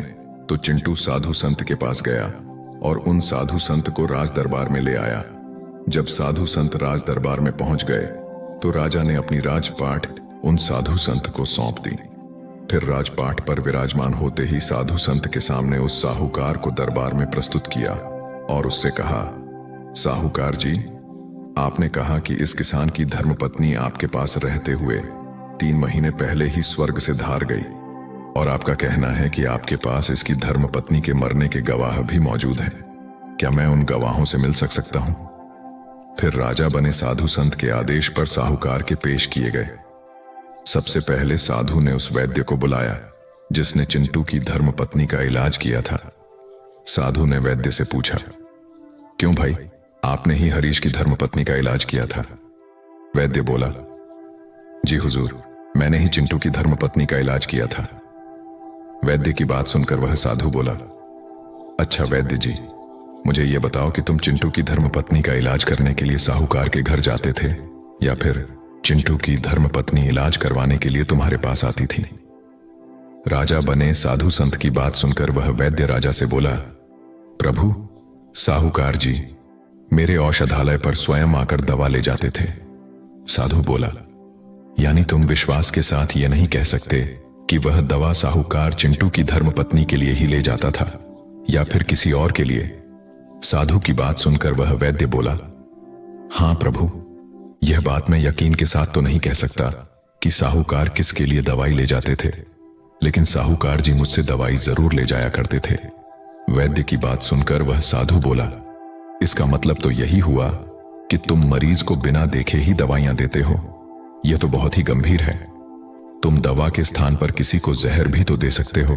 तो चिंटू साधु संत के पास गया और उन साधु संत को राज दरबार में ले आया। जब साधु संत राज दरबार में पहुंच गए तो राजा ने अपनी राजपाट उन साधु संत को सौंप दी। फिर राजपाट पर विराजमान होते ही साधु संत के सामने उस साहूकार को दरबार में प्रस्तुत किया और उससे कहा, साहूकार जी, आपने कहा कि इस किसान की धर्मपत्नी आपके पास रहते हुए 3 महीने पहले ही स्वर्ग से धार गई और आपका कहना है कि आपके पास इसकी धर्मपत्नी के मरने के गवाह भी मौजूद हैं। क्या मैं उन गवाहों से मिल सकता हूं? फिर राजा बने साधु संत के आदेश पर साहूकार के पेश किए गए। सबसे पहले साधु ने उस वैद्य को बुलाया जिसने चिंटू की धर्मपत्नी का इलाज किया था। साधु ने वैद्य से पूछा, क्यों भाई, आपने ही हरीश की धर्मपत्नी का इलाज किया था? वैद्य बोला, जी हुजूर, मैंने ही चिंटू की धर्मपत्नी का इलाज किया था। वैद्य की बात सुनकर वह साधु बोला, अच्छा वैद्य जी, मुझे यह बताओ कि तुम चिंटू की धर्मपत्नी का इलाज करने के लिए साहूकार के घर जाते थे या फिर चिंटू की धर्मपत्नी इलाज करवाने के लिए तुम्हारे पास आती थी? राजा बने साधु संत की बात सुनकर वह वैद्य राजा से बोला, प्रभु, साहूकार जी मेरे औषधालय पर स्वयं आकर दवा ले जाते थे। साधु बोला, यानी तुम विश्वास के साथ यह नहीं कह सकते कि वह दवा साहूकार चिंटू की धर्मपत्नी के लिए ही ले जाता था या फिर किसी और के लिए? साधु की बात सुनकर वह वैद्य बोला, हां प्रभु, यह बात मैं यकीन के साथ तो नहीं कह सकता कि साहूकार किसके लिए दवाई ले जाते थे, लेकिन साहूकार जी मुझसे दवाई जरूर ले जाया करते थे। वैद्य की बात सुनकर वह साधु बोला, इसका मतलब तो यही हुआ कि तुम मरीज को बिना देखे ही दवाइयां देते हो। यह तो बहुत ही गंभीर है। तुम दवा के स्थान पर किसी को जहर भी तो दे सकते हो,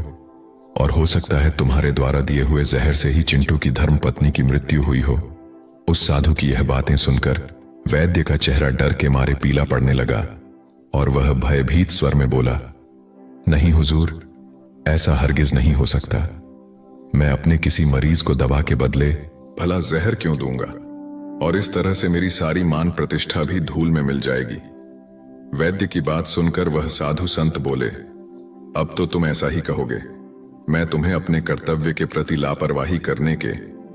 और हो सकता है तुम्हारे द्वारा दिए हुए जहर से ही चिंटू की धर्मपत्नी की मृत्यु हुई हो। उस साधु की यह बातें सुनकर वैद्य का चेहरा डर के मारे पीला पड़ने लगा और वह भयभीत स्वर में बोला, नहीं हुजूर, ऐसा हरगिज नहीं हो सकता। मैं अपने किसी मरीज को दवा के बदले भला जहर क्यों दूंगा, और इस तरह से मेरी सारी मान प्रतिष्ठा भी धूल में मिल जाएगी। वैद्य की बात सुनकर वह साधु संत बोले, अब तो तुम ऐसा ही कहोगे। मैं तुम्हें अपने कर्तव्य के प्रति लापरवाही करने के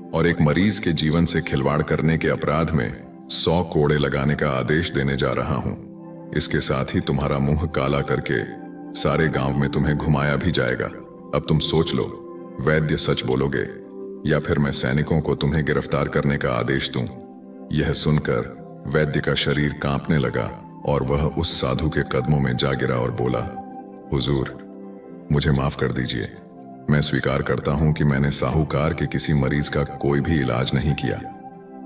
और एक मरीज के जीवन से खिलवाड़ करने के अपराध में 100 कोड़े लगाने का आदेश देने जा रहा हूं। इसके साथ ही तुम्हारा मुंह काला करके सारे गांव में तुम्हें घुमाया भी जाएगा। अब तुम सोच लो, वैद्य सच बोलोगे या फिर मैं सैनिकों को तुम्हें गिरफ्तार करने का आदेश दूं? यह सुनकर वैद्य का शरीर कांपने लगा और वह उस साधु के कदमों में जा गिरा और बोला, हुजूर, मुझे माफ कर दीजिए। मैं स्वीकार करता हूं कि मैंने साहूकार के किसी मरीज का कोई भी इलाज नहीं किया।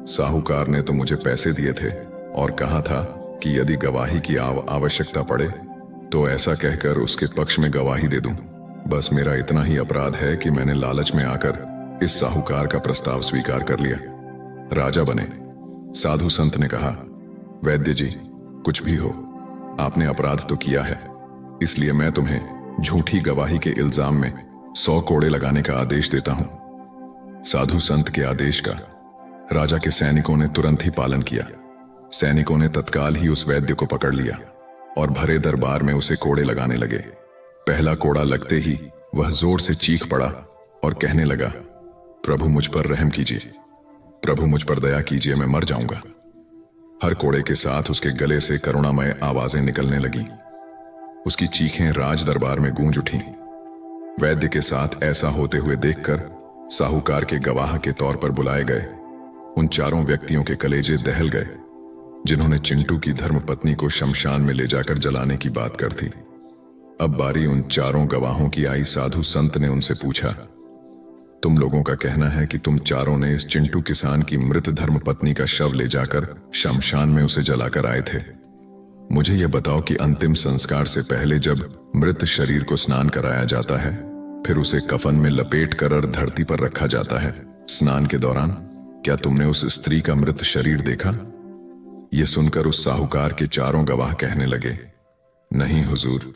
साहूकार ने तो मुझे पैसे दिए थे और कहा था कि यदि गवाही की आवश्यकता पड़े तो ऐसा कहकर उसके पक्ष में गवाही दे दूं। बस मेरा इतना ही अपराध है कि मैंने लालच में आकर इस साहूकार का प्रस्ताव स्वीकार कर लिया। राजा बने साधु संत ने कहा, वैद्य जी, कुछ भी हो, आपने अपराध तो किया है, इसलिए मैं तुम्हें झूठी गवाही के इल्जाम में 100 कोड़े लगाने का आदेश देता हूं। साधु संत के आदेश का राजा के सैनिकों ने तुरंत ही पालन किया। सैनिकों ने तत्काल ही उस वैद्य को पकड़ लिया और भरे दरबार में उसे कोड़े लगाने लगे। पहला कोड़ा लगते ही वह जोर से चीख पड़ा और कहने लगा, प्रभु मुझ पर रहम कीजिए, प्रभु मुझ पर दया कीजिए, मैं मर जाऊंगा। हर कोड़े के साथ उसके गले से करुणामय आवाजें निकलने लगी। उसकी चीखें राज दरबार में गूंज उठी। वैद्य के साथ ऐसा होते हुए देखकर साहूकार के गवाह के तौर पर बुलाए गए उन 4 व्यक्तियों के कलेजे दहल गए जिन्होंने चिंटू की धर्मपत्नी को शमशान में ले जाकर जलाने की बात कर थी। अब बारी उन 4 गवाहों की आई। साधु संत ने उनसे पूछा, तुम लोगों का कहना है कि तुम 4 ने इस चिंटू किसान की मृत धर्मपत्नी का शव ले जाकर शमशान में उसे जलाकर आए थे। मुझे यह बताओ कि अंतिम संस्कार से पहले जब मृत शरीर को स्नान कराया जाता है, फिर उसे कफन में लपेट कर धरती पर रखा जाता है, स्नान के दौरान क्या तुमने उस स्त्री का मृत शरीर देखा? यह सुनकर उस साहूकार के 4 गवाह कहने लगे, नहीं हुजूर,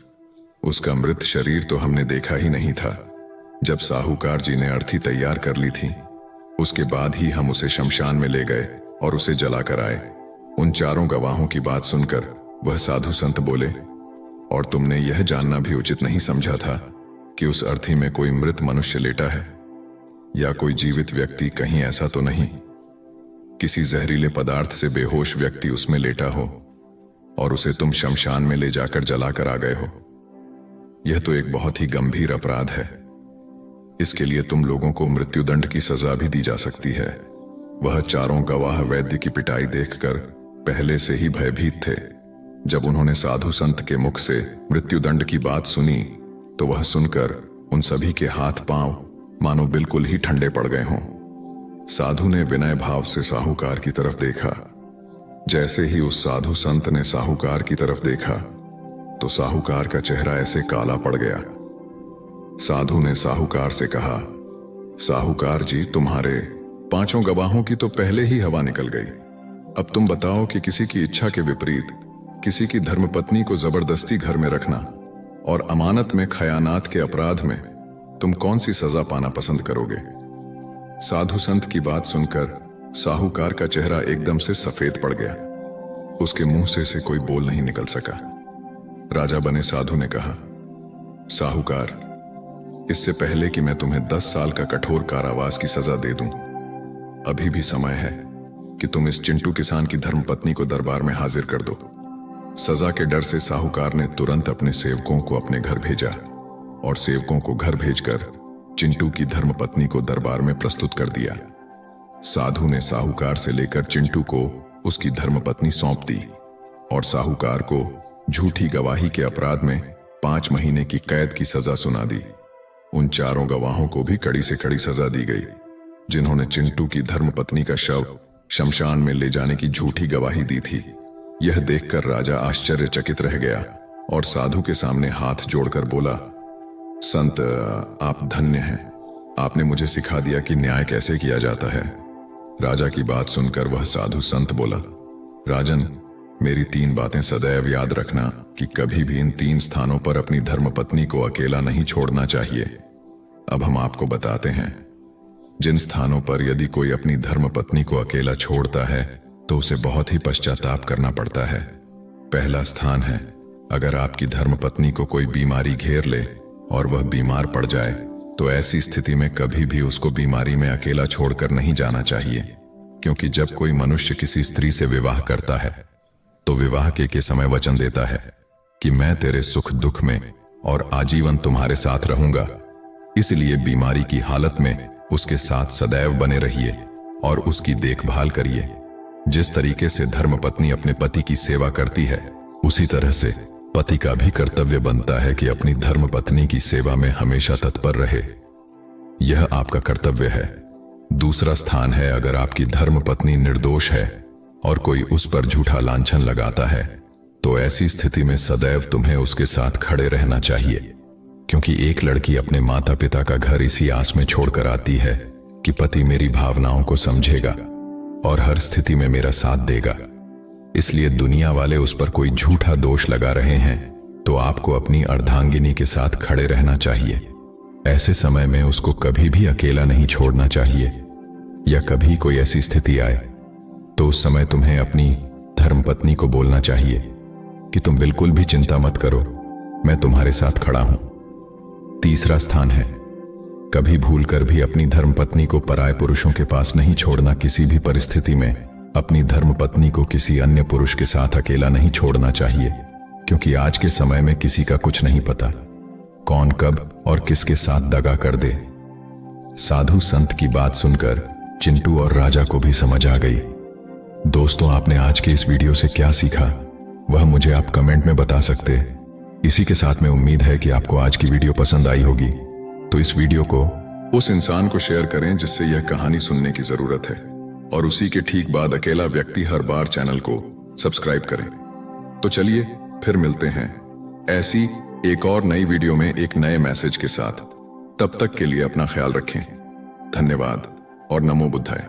उसका मृत शरीर तो हमने देखा ही नहीं था। जब साहूकार जी ने अर्थी तैयार कर ली थी, उसके बाद ही हम उसे शमशान में ले गए और उसे जलाकर आए। उन 4 गवाहों की बात सुनकर वह साधु संत बोले, और तुमने यह जानना भी उचित नहीं समझा था कि उस अर्थी में कोई मृत मनुष्य लेटा है या कोई जीवित व्यक्ति? कहीं ऐसा तो नहीं किसी जहरीले पदार्थ से बेहोश व्यक्ति उसमें लेटा हो और उसे तुम शमशान में ले जाकर जलाकर आ गए हो? यह तो एक बहुत ही गंभीर अपराध है। इसके लिए तुम लोगों को मृत्युदंड की सजा भी दी जा सकती है। वह चारों गवाह वैद्य की पिटाई देखकर पहले से ही भयभीत थे। जब उन्होंने साधु संत के मुख से मृत्युदंड की बात सुनी तो वह सुनकर उन सभी के हाथ पांव मानो बिल्कुल ही ठंडे पड़ गए हों। साधु ने विनय भाव से साहूकार की तरफ देखा। जैसे ही उस साधु संत ने साहूकार की तरफ देखा तो साहूकार का चेहरा ऐसे काला पड़ गया। साधु ने साहूकार से कहा, साहूकार जी, तुम्हारे 5 गवाहों की तो पहले ही हवा निकल गई। अब तुम बताओ कि किसी की इच्छा के विपरीत किसी की धर्मपत्नी को जबरदस्ती घर में रखना और अमानत में खयानात के अपराध में तुम कौन सी सजा पाना पसंद करोगे? साधु संत की बात सुनकर साहूकार का चेहरा एकदम से सफेद पड़ गया। उसके मुंह से कोई बोल नहीं निकल सका। राजा बने साधु ने कहा, साहूकार, इससे पहले कि मैं तुम्हें 10 साल का कठोर कारावास की सजा दे दूं, अभी भी समय है कि तुम इस चिंटू किसान की धर्मपत्नी को दरबार में हाजिर कर दो। सजा के डर से साहूकार ने तुरंत अपने सेवकों को अपने घर भेजा और सेवकों को घर भेजकर चिंटू की धर्मपत्नी को दरबार में प्रस्तुत कर दिया। साधु ने साहूकार से लेकर चिंटू को उसकी धर्मपत्नी सौंप दी और साहूकार को झूठी गवाही के अपराध में 5 महीने की कैद की सजा सुना दी। उन चारों गवाहों को भी कड़ी से कड़ी सजा दी गई जिन्होंने चिंटू की धर्मपत्नी का शव शमशान में ले जाने की झूठी गवाही दी थी। यह देखकर राजा आश्चर्यचकित रह गया और साधु के सामने हाथ जोड़कर बोला, संत, आप धन्य हैं। आपने मुझे सिखा दिया कि न्याय कैसे किया जाता है। राजा की बात सुनकर वह साधु संत बोला, राजन, मेरी 3 बातें सदैव याद रखना कि कभी भी इन 3 स्थानों पर अपनी धर्मपत्नी को अकेला नहीं छोड़ना चाहिए। अब हम आपको बताते हैं। जिन स्थानों पर यदि कोई अपनी धर्मपत्नी को अकेला छोड़ता है तो उसे बहुत ही पश्चाताप करना पड़ता है। पहला स्थान है, अगर आपकी धर्मपत्नी को कोई बीमारी घेर ले और वह बीमार पड़ जाए तो ऐसी स्थिति में कभी भी उसको बीमारी में अकेला छोड़कर नहीं जाना चाहिए, क्योंकि जब कोई मनुष्य किसी स्त्री से विवाह करता है तो विवाह के समय वचन देता है कि मैं तेरे सुख दुख में और आजीवन तुम्हारे साथ रहूंगा। इसलिए बीमारी की हालत में उसके साथ सदैव बने रहिए और उसकी देखभाल करिए। जिस तरीके से धर्मपत्नी अपने पति की सेवा करती है, उसी तरह से पति का भी कर्तव्य बनता है कि अपनी धर्मपत्नी की सेवा में हमेशा तत्पर रहे। यह आपका कर्तव्य है। दूसरा स्थान है, अगर आपकी धर्मपत्नी निर्दोष है और कोई उस पर झूठा लांछन लगाता है तो ऐसी स्थिति में सदैव तुम्हें उसके साथ खड़े रहना चाहिए, क्योंकि एक लड़की अपने माता पिता का घर इसी आस में छोड़कर आती है कि पति मेरी भावनाओं को समझेगा और हर स्थिति में मेरा साथ देगा। इसलिए दुनिया वाले उस पर कोई झूठा दोष लगा रहे हैं तो आपको अपनी अर्धांगिनी के साथ खड़े रहना चाहिए। ऐसे समय में उसको कभी भी अकेला नहीं छोड़ना चाहिए, या कभी कोई ऐसी स्थिति आए तो उस समय तुम्हें अपनी धर्मपत्नी को बोलना चाहिए कि तुम बिल्कुल भी चिंता मत करो, मैं तुम्हारे साथ खड़ा हूं। तीसरा स्थान है, कभी भूलकर भी अपनी धर्मपत्नी को पराये पुरुषों के पास नहीं छोड़ना। किसी भी परिस्थिति में अपनी धर्मपत्नी को किसी अन्य पुरुष के साथ अकेला नहीं छोड़ना चाहिए, क्योंकि आज के समय में किसी का कुछ नहीं पता, कौन कब और किसके साथ दगा कर दे। साधु संत की बात सुनकर चिंटू और राजा को भी समझ आ गई। दोस्तों, आपने आज के इस वीडियो से क्या सीखा वह मुझे आप कमेंट में बता सकते हैं। इसी के साथ में उम्मीद है कि आपको आज की वीडियो पसंद आई होगी, तो इस वीडियो को उस इंसान को शेयर करें जिससे यह कहानी सुनने की जरूरत है, और उसी के ठीक बाद अकेला व्यक्ति हर बार चैनल को सब्सक्राइब करें। तो चलिए फिर मिलते हैं ऐसी एक और नई वीडियो में एक नए मैसेज के साथ। तब तक के लिए अपना ख्याल रखें। धन्यवाद और नमो बुद्धाय।